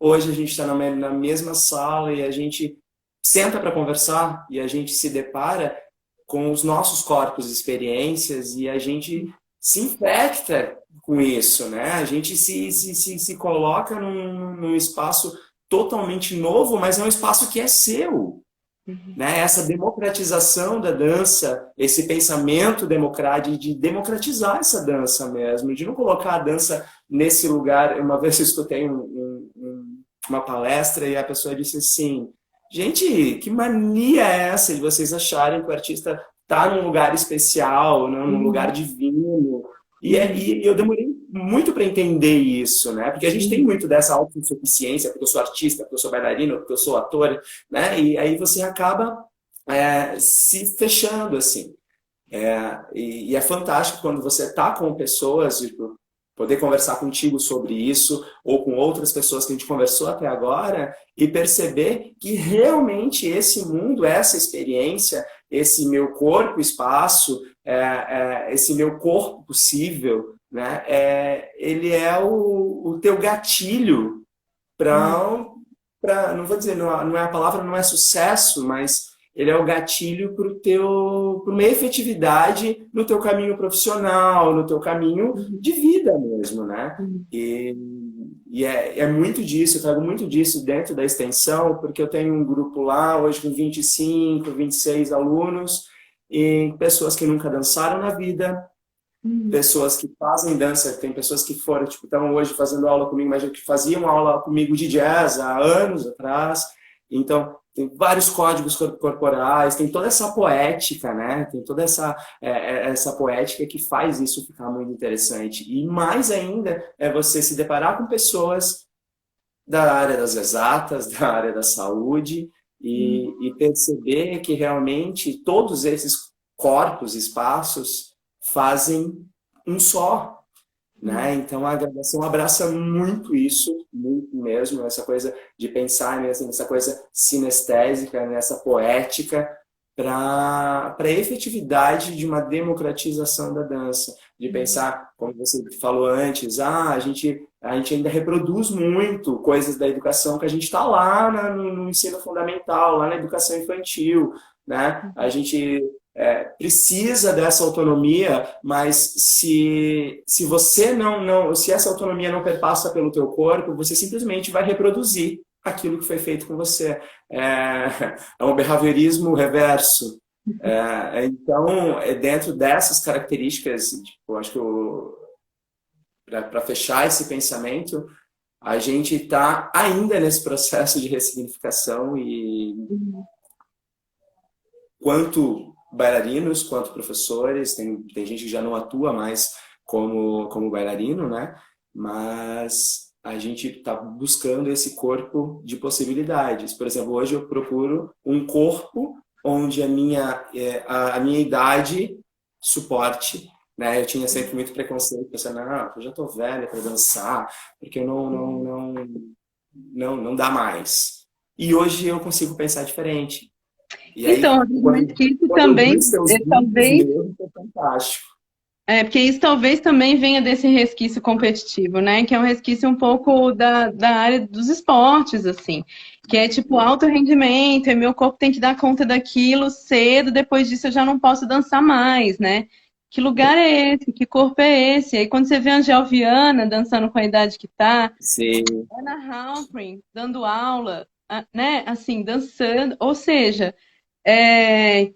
hoje a gente está na mesma sala e a gente senta para conversar e a gente se depara com os nossos corpos e experiências e a gente se infecta com isso, né? A gente se coloca num espaço totalmente novo, mas é um espaço que é seu, né? Essa democratização da dança, esse pensamento democrático de democratizar essa dança mesmo, de não colocar a dança nesse lugar. Uma vez eu escutei uma palestra e a pessoa disse assim: gente, que mania é essa de vocês acharem que o artista está num lugar especial, né, num lugar divino? E eu demorei muito para entender isso, né? Porque a gente tem muito dessa autossuficiência, porque eu sou artista, porque eu sou bailarino, porque eu sou ator, né? E aí você acaba se fechando, assim. E é fantástico quando você está com pessoas, tipo, poder conversar contigo sobre isso, ou com outras pessoas que a gente conversou até agora, e perceber que realmente esse mundo, essa experiência, esse meu corpo, espaço, esse meu corpo possível, né, ele é o teu gatilho para, não vou dizer, não é a palavra, não é sucesso, mas ele é o gatilho para uma efetividade no teu caminho profissional, no teu caminho de vida mesmo, né? E, é muito disso, eu trago muito disso dentro da extensão, porque eu tenho um grupo lá, hoje com 25, 26 alunos, e pessoas que nunca dançaram na vida, pessoas que fazem dança, tem pessoas que foram, tipo, estão hoje fazendo aula comigo, mas que faziam aula comigo de jazz há anos atrás. Então, tem vários códigos corporais, tem toda essa poética, né? Tem toda essa poética que faz isso ficar muito interessante. E mais ainda é você se deparar com pessoas da área das exatas, da área da saúde, e perceber que realmente todos esses corpos, espaços, fazem um só, né? Então a graduação abraça muito isso, muito mesmo, essa coisa de pensar nessa coisa sinestésica, nessa poética, para a efetividade de uma democratização da dança, de pensar, como você falou antes, a gente ainda reproduz muito coisas da educação que a gente está lá no ensino fundamental, lá na educação infantil, né? A gente precisa dessa autonomia, mas se você se essa autonomia não perpassa pelo teu corpo, você simplesmente vai reproduzir aquilo que foi feito com você. É um behaviorismo reverso. Então, dentro dessas características, tipo, acho que para fechar esse pensamento, a gente está ainda nesse processo de ressignificação e quanto bailarinos, quanto professores, tem gente que já não atua mais como bailarino, né? Mas a gente está buscando esse corpo de possibilidades. Por exemplo, hoje eu procuro um corpo onde a minha idade suporte, né? Eu tinha sempre muito preconceito, pensando, não, eu já estou velha para dançar, porque não dá mais. E hoje eu consigo pensar diferente. E aí, Então, mas que isso quando eu vi também, seus vídeos talvez, mesmo, foi fantástico. porque isso talvez também venha desse resquício competitivo, né? Que é um resquício um pouco da área dos esportes, assim. Que é tipo alto rendimento, e meu corpo tem que dar conta daquilo cedo, depois disso eu já não posso dançar mais, né? Que lugar é esse? Que corpo é esse? Aí quando você vê a Angel Viana dançando com a idade que tá, Sim, Anna Halprin dando aula, né? Assim, dançando. Ou seja,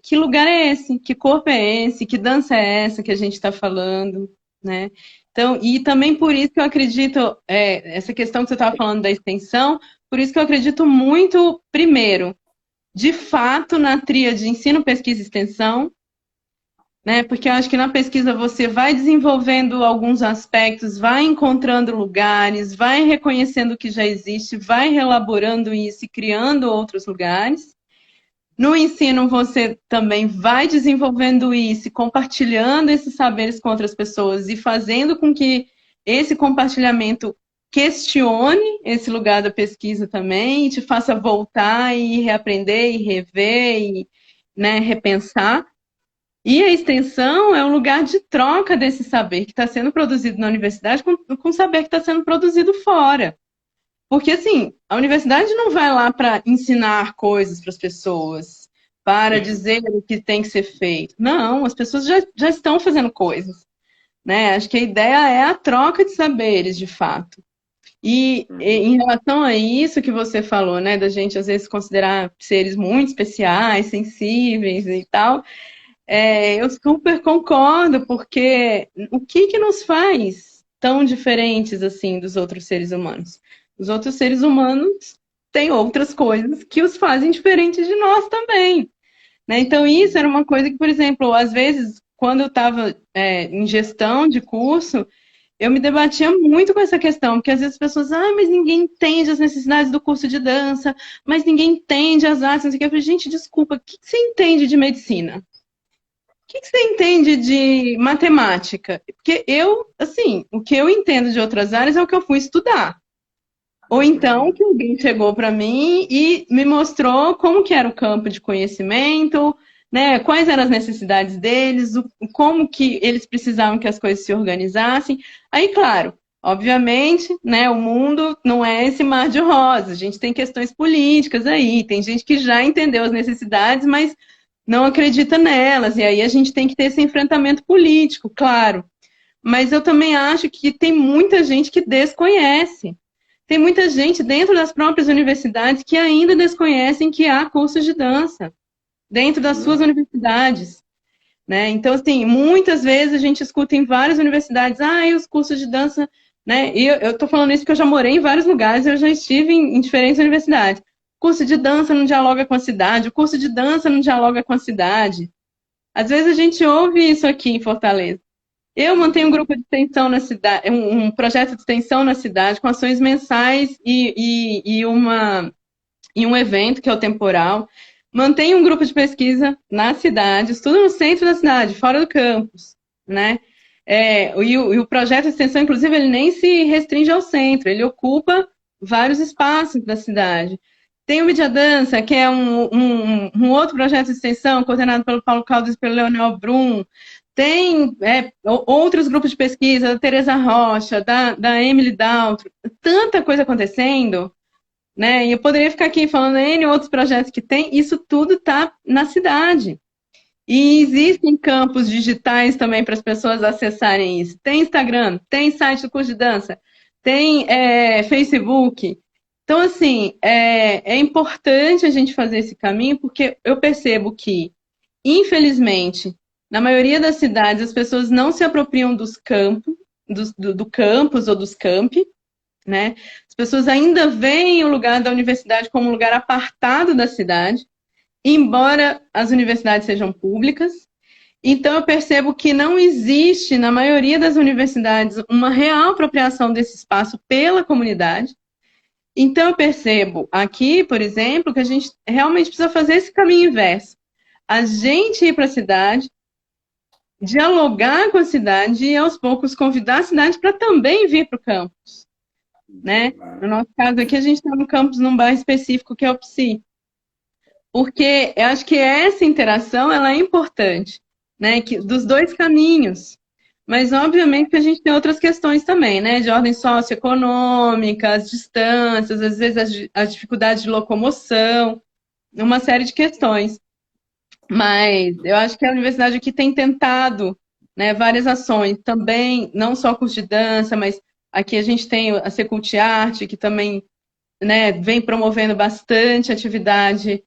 que lugar é esse? Que corpo é esse? Que dança é essa que a gente está falando, né? Então, e também por isso que eu acredito, essa questão que você estava falando da extensão, por isso que eu acredito muito, primeiro, de fato, na tríade ensino, pesquisa e extensão, né? Porque eu acho que na pesquisa você vai desenvolvendo alguns aspectos, vai encontrando lugares, vai reconhecendo o que já existe, vai relaborando isso e criando outros lugares. No ensino, você também vai desenvolvendo isso, compartilhando esses saberes com outras pessoas e fazendo com que esse compartilhamento questione esse lugar da pesquisa também, e te faça voltar e reaprender e rever né, repensar. E a extensão é um lugar de troca desse saber que está sendo produzido na universidade com o saber que está sendo produzido fora. Porque, assim, a universidade não vai lá para ensinar coisas para as pessoas, para dizer o que tem que ser feito. Não, as pessoas já estão fazendo coisas, né? Acho que a ideia é a troca de saberes, de fato. E em relação a isso que você falou, né, da gente às vezes considerar seres muito especiais, sensíveis e tal, eu super concordo, porque o que que nos faz tão diferentes assim dos outros seres humanos? Os outros seres humanos têm outras coisas que os fazem diferentes de nós também, né? Então isso era uma coisa que, por exemplo, às vezes quando eu estava em gestão de curso, eu me debatia muito com essa questão, porque às vezes as pessoas, mas ninguém entende as necessidades do curso de dança, mas ninguém entende as artes, não sei o que. Eu falei, gente, desculpa, o que você entende de medicina? O que você entende de matemática? Porque eu, assim, o que eu entendo de outras áreas é o que eu fui estudar. Ou então que alguém chegou para mim e me mostrou como que era o campo de conhecimento, né? Quais eram as necessidades deles, como que eles precisavam que as coisas se organizassem. Aí, claro, obviamente, né, o mundo não é esse mar de rosas. A gente tem questões políticas aí, tem gente que já entendeu as necessidades, mas não acredita nelas. E aí a gente tem que ter esse enfrentamento político, claro. Mas eu também acho que tem muita gente que desconhece. Tem muita gente dentro das próprias universidades que ainda desconhecem que há cursos de dança dentro das suas universidades, né? Então, assim, muitas vezes a gente escuta em várias universidades, e os cursos de dança, né? E eu estou falando isso porque eu já morei em vários lugares, eu já estive em diferentes universidades. O curso de dança não dialoga com a cidade, o curso de dança não dialoga com a cidade. Às vezes a gente ouve isso aqui em Fortaleza. Eu mantenho um grupo de extensão na cidade, um projeto de extensão na cidade, com ações mensais e um evento que é o temporal. Mantenho um grupo de pesquisa na cidade, estudo no centro da cidade, fora do campus, né? E o projeto de extensão, inclusive, ele nem se restringe ao centro, ele ocupa vários espaços da cidade. Tem o Mídia Dança, que é um outro projeto de extensão, coordenado pelo Paulo Caldas e pelo Leonel Brum. Tem outros grupos de pesquisa, da Tereza Rocha, da Emily Daltro, tanta coisa acontecendo, né? E eu poderia ficar aqui falando N outros projetos que tem, isso tudo está na cidade. E existem campos digitais também para as pessoas acessarem isso. Tem Instagram, tem site do curso de dança, tem Facebook. Então, assim, é importante a gente fazer esse caminho, porque eu percebo que, infelizmente, na maioria das cidades, as pessoas não se apropriam dos campos, do campus ou dos campi, né? As pessoas ainda veem o lugar da universidade como um lugar apartado da cidade, embora as universidades sejam públicas. Então, eu percebo que não existe, na maioria das universidades, uma real apropriação desse espaço pela comunidade. Então, eu percebo aqui, por exemplo, que a gente realmente precisa fazer esse caminho inverso. A gente ir para a cidade, dialogar com a cidade e, aos poucos, convidar a cidade para também vir para o campus, né? No nosso caso aqui, a gente está no campus, num bairro específico, que é o PSI. Porque eu acho que essa interação ela é importante, né? Dos dois caminhos. Mas, obviamente, que a gente tem outras questões também, né? De ordem socioeconômica, as distâncias, às vezes as dificuldades de locomoção, uma série de questões. Mas eu acho que a universidade aqui tem tentado, né, várias ações também, não só curso de dança, mas aqui a gente tem a Secult Arte, que também, né, vem promovendo bastante atividade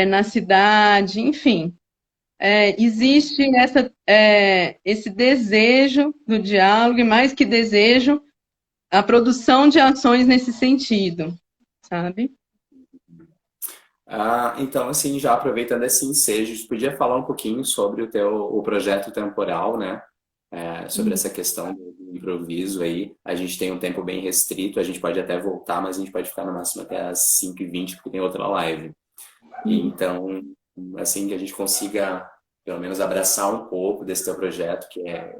na cidade, enfim. Existe esse desejo do diálogo, e mais que desejo, a produção de ações nesse sentido, sabe? Então, assim, já aproveitando esse ensejo, você podia falar um pouquinho sobre o projeto temporal, né? Sobre essa questão do improviso aí. A gente tem um tempo bem restrito, a gente pode até voltar, mas a gente pode ficar no máximo até as 5h20, porque tem outra live. Então, assim, que a gente consiga, pelo menos, abraçar um pouco desse teu projeto,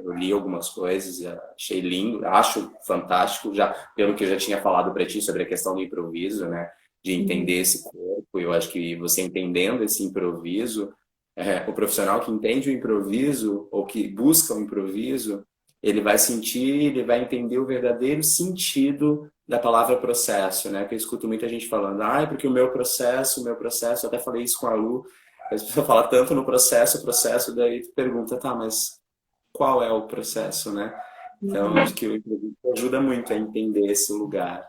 eu li algumas coisas, achei lindo, acho fantástico, já pelo que eu já tinha falado para ti sobre a questão do improviso, né? De entender esse corpo. Eu acho que você entendendo esse improviso, o profissional que entende o improviso ou que busca o improviso, ele vai sentir, ele vai entender o verdadeiro sentido da palavra processo, né? Que eu escuto muita gente falando, porque o meu processo, eu até falei isso com a Lu, as pessoas falam tanto no processo, daí tu pergunta, tá, mas qual é o processo, né? Então, acho que o improviso ajuda muito a entender esse lugar.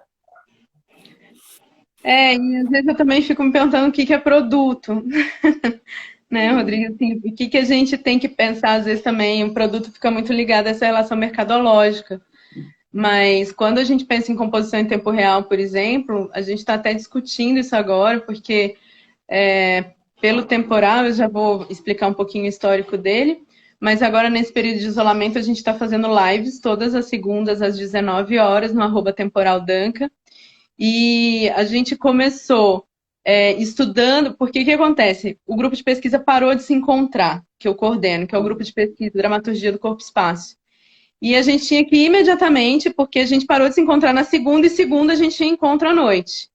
E às vezes eu também fico me perguntando o que que é produto, né, Rodrigo? Assim, o que que a gente tem que pensar, às vezes também, o produto fica muito ligado a essa relação mercadológica. Mas quando a gente pensa em composição em tempo real, por exemplo, a gente está até discutindo isso agora, porque pelo temporal, eu já vou explicar um pouquinho o histórico dele, mas agora nesse período de isolamento a gente está fazendo lives todas as segundas às 19 horas no @temporaldanca. E a gente começou estudando, porque o que acontece? O grupo de pesquisa parou de se encontrar, que eu coordeno, que é o grupo de pesquisa Dramaturgia do Corpo e Espaço. E a gente tinha que ir imediatamente, porque a gente parou de se encontrar na segunda, e segunda a gente tinha encontro à noite.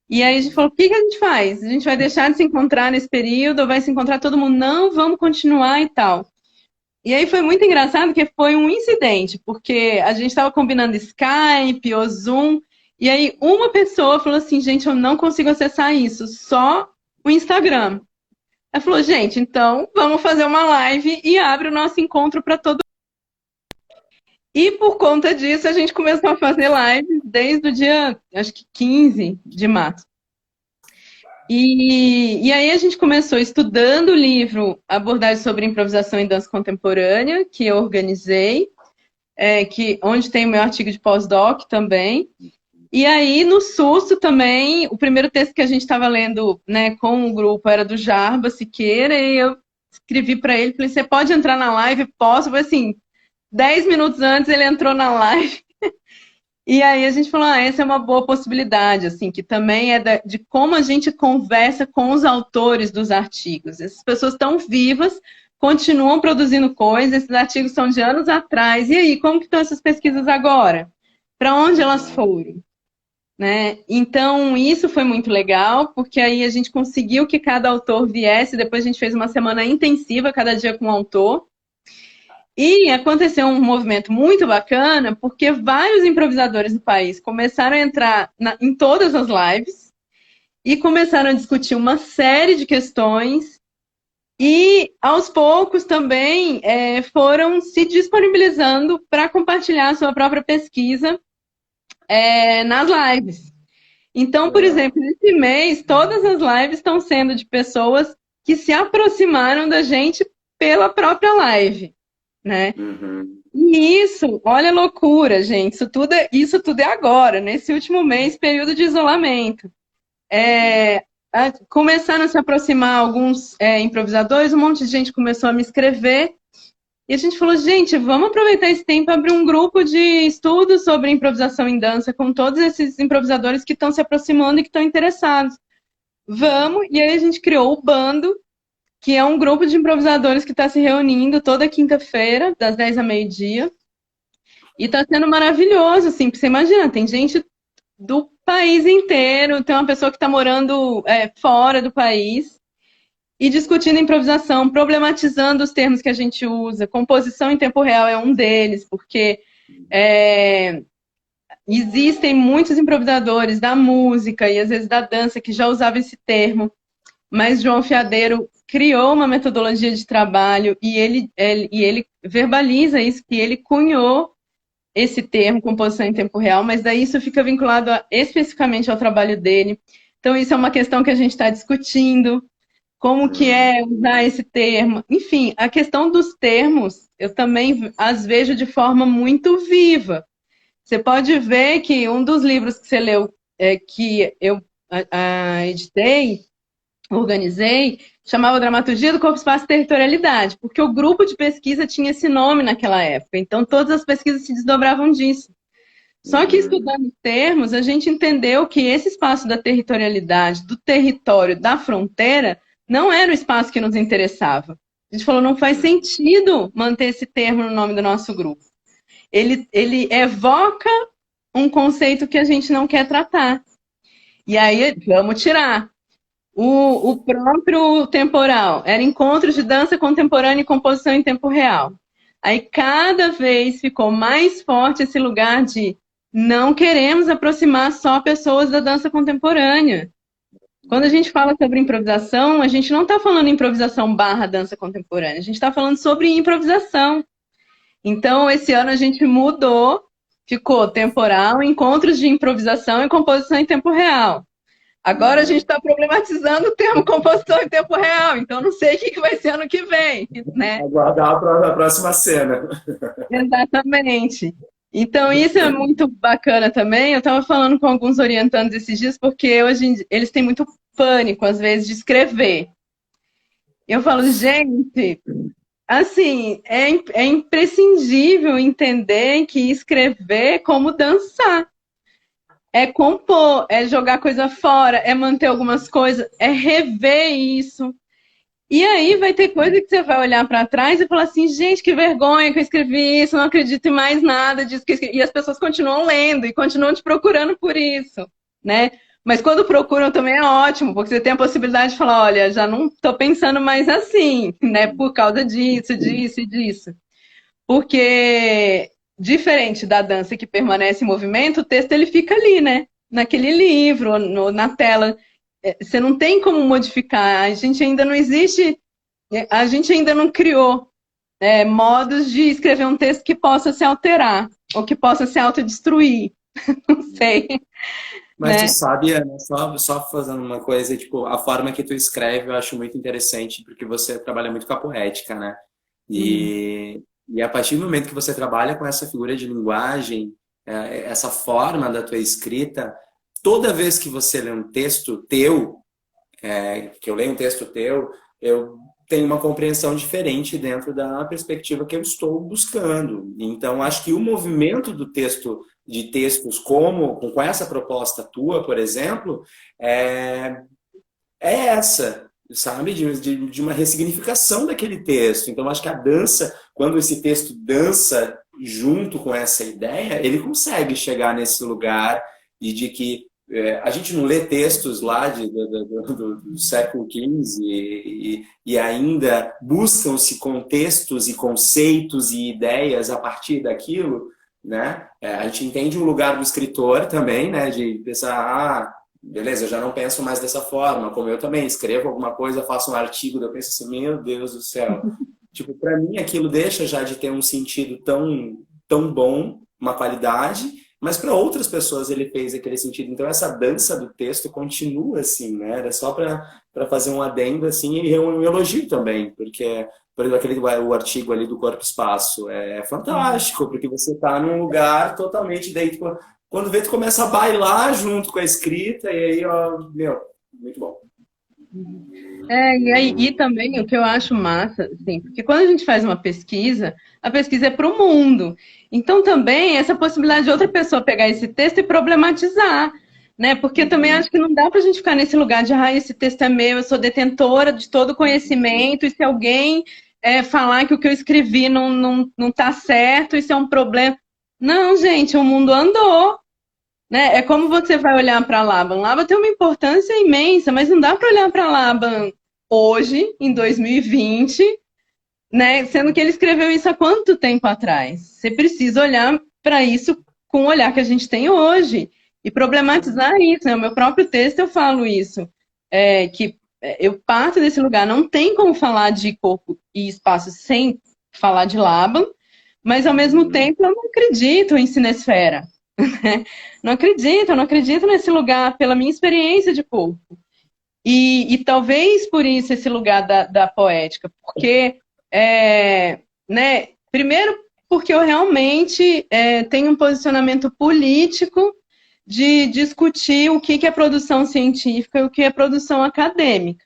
E aí a gente falou, o que que a gente faz? A gente vai deixar de se encontrar nesse período, ou vai se encontrar todo mundo? Não, vamos continuar e tal. E aí foi muito engraçado, que foi um incidente, porque a gente estava combinando Skype ou Zoom, e aí uma pessoa falou assim, gente, eu não consigo acessar isso, só o Instagram. Ela falou, gente, então vamos fazer uma live e abre o nosso encontro para todo mundo. E por conta disso, a gente começou a fazer lives desde o dia, acho que 15 de março. E aí a gente começou estudando o livro Abordagem sobre Improvisação em Dança Contemporânea, que eu organizei, onde tem o meu artigo de pós-doc também. E aí, no susto também, o primeiro texto que a gente estava lendo, né, com o grupo era do Jarba Siqueira, e eu escrevi para ele, falei, você pode entrar na live? Posso? Foi assim, 10 minutos antes ele entrou na live. E aí a gente falou, essa é uma boa possibilidade, assim, que também é de como a gente conversa com os autores dos artigos. Essas pessoas estão vivas, continuam produzindo coisas, esses artigos são de anos atrás. E aí, como que estão essas pesquisas agora? Para onde elas foram? Né? Então, isso foi muito legal, porque aí a gente conseguiu que cada autor viesse, depois a gente fez uma semana intensiva, cada dia com um autor. E aconteceu um movimento muito bacana, porque vários improvisadores do país começaram a entrar em todas as lives e começaram a discutir uma série de questões e, aos poucos, também foram se disponibilizando para compartilhar a sua própria pesquisa nas lives. Então, por exemplo, esse mês, todas as lives estão sendo de pessoas que se aproximaram da gente pela própria live. Né? Uhum. E isso, olha a loucura, gente. Isso tudo é agora, nesse último mês, período de isolamento. Começaram a se aproximar alguns improvisadores, um monte de gente começou a me escrever. E a gente falou, gente, vamos aproveitar esse tempo e abrir um grupo de estudos sobre improvisação em dança com todos esses improvisadores que estão se aproximando e que estão interessados. Vamos, e aí a gente criou o Bando, que é um grupo de improvisadores que está se reunindo toda quinta-feira, das 10 a meio-dia. E está sendo maravilhoso, assim, porque você imagina, tem gente do país inteiro, tem uma pessoa que está morando fora do país, e discutindo improvisação, problematizando os termos que a gente usa. Composição em tempo real é um deles, porque existem muitos improvisadores da música e às vezes da dança que já usavam esse termo, mas João Fiadeiro criou uma metodologia de trabalho e ele verbaliza isso, que ele cunhou esse termo, composição em tempo real, mas daí isso fica vinculado especificamente ao trabalho dele. Então isso é uma questão que a gente está discutindo, como que é usar esse termo. Enfim, a questão dos termos, eu também as vejo de forma muito viva. Você pode ver que um dos livros que você leu, que eu editei, organizei, chamava Dramaturgia do Corpo, Espaço e Territorialidade, porque o grupo de pesquisa tinha esse nome naquela época, então todas as pesquisas se desdobravam disso. Só que estudando termos, a gente entendeu que esse espaço da territorialidade, do território, da fronteira, não era o espaço que nos interessava. A gente falou, não faz sentido manter esse termo no nome do nosso grupo. Ele evoca um conceito que a gente não quer tratar. E aí, vamos tirar. O próprio temporal era encontros de dança contemporânea e composição em tempo real. Aí cada vez ficou mais forte esse lugar de não queremos aproximar só pessoas da dança contemporânea. Quando a gente fala sobre improvisação, a gente não está falando improvisação barra dança contemporânea, a gente está falando sobre improvisação. Então, esse ano a gente mudou, ficou temporal, encontros de improvisação e composição em tempo real. Agora a gente está problematizando o termo composição em tempo real, então não sei o que vai ser ano que vem, né? Aguardar a próxima cena. Exatamente. Então isso é muito bacana também. Eu estava falando com alguns orientandos esses dias, porque hoje eles têm muito pânico, às vezes, de escrever. Eu falo, gente, assim, é imprescindível entender que escrever é como dançar. É compor, é jogar coisa fora, é manter algumas coisas, é rever isso. E aí vai ter coisa que você vai olhar para trás e falar assim, gente, que vergonha que eu escrevi isso, não acredito em mais nada disso que eu escrevi. E as pessoas continuam lendo e continuam te procurando por isso, né? Mas quando procuram também é ótimo, porque você tem a possibilidade de falar, olha, já não estou pensando mais assim, né? Por causa disso, disso e disso. Porque, diferente da dança que permanece em movimento, o texto ele fica ali, né? Naquele livro, na tela. Você não tem como modificar. A gente ainda não existe, a gente ainda não criou modos de escrever um texto que possa se alterar ou que possa se autodestruir. Não sei. Mas tu Né? sabe, Ana, só fazendo uma coisa, tipo, a forma que tu escreve eu acho muito interessante, porque você trabalha muito com a poética, né? Uhum. E a partir do momento que você trabalha com essa figura de linguagem, essa forma da tua escrita, toda vez que você lê um texto teu, que eu leio um texto teu, eu tenho uma compreensão diferente dentro da perspectiva que eu estou buscando. Então, acho que o movimento do texto, de textos como com essa proposta tua, por exemplo, é, é essa, sabe? De uma ressignificação daquele texto. Então, acho que a dança, quando esse texto dança junto com essa ideia, ele consegue chegar nesse lugar e de que a gente não lê textos lá do século XV e ainda buscam-se contextos e conceitos e ideias a partir daquilo, né? A gente entende o lugar do escritor também, né? De pensar, beleza, eu já não penso mais dessa forma, como eu também escrevo alguma coisa, faço um artigo, eu penso assim, meu Deus do céu. Tipo, para mim aquilo deixa já de ter um sentido tão bom, uma qualidade, mas para outras pessoas ele fez aquele sentido. Então essa dança do texto continua assim, né? Era só para fazer um adendo assim e um elogio também, porque por exemplo, o artigo ali do Corpo Espaço é fantástico, porque você está num lugar totalmente daí, tipo, quando vê, tu começa a bailar junto com a escrita, e aí, ó, meu, muito bom. E também o que eu acho massa, assim, porque quando a gente faz uma pesquisa, a pesquisa é para o mundo. Então também essa possibilidade de outra pessoa pegar esse texto e problematizar, né? Porque eu também acho que não dá para a gente ficar nesse lugar de, esse texto é meu, eu sou detentora de todo o conhecimento, e se alguém falar que o que eu escrevi não tá certo, isso é um problema. Não, gente, o mundo andou. Né? É como você vai olhar para Laban. Laban tem uma importância imensa, mas não dá para olhar para Laban hoje, em 2020, né? Sendo que ele escreveu isso há quanto tempo atrás? Você precisa olhar para isso com o olhar que a gente tem hoje e problematizar isso. Né? No meu próprio texto eu falo isso, que eu parto desse lugar. Não tem como falar de corpo e espaço sem falar de Laban, mas ao mesmo tempo eu não acredito em sinesfera. Não acredito, eu não acredito nesse lugar pela minha experiência de corpo. E talvez por isso esse lugar da poética, porque, né, primeiro porque eu realmente tenho um posicionamento político de discutir o que é produção científica e o que é produção acadêmica.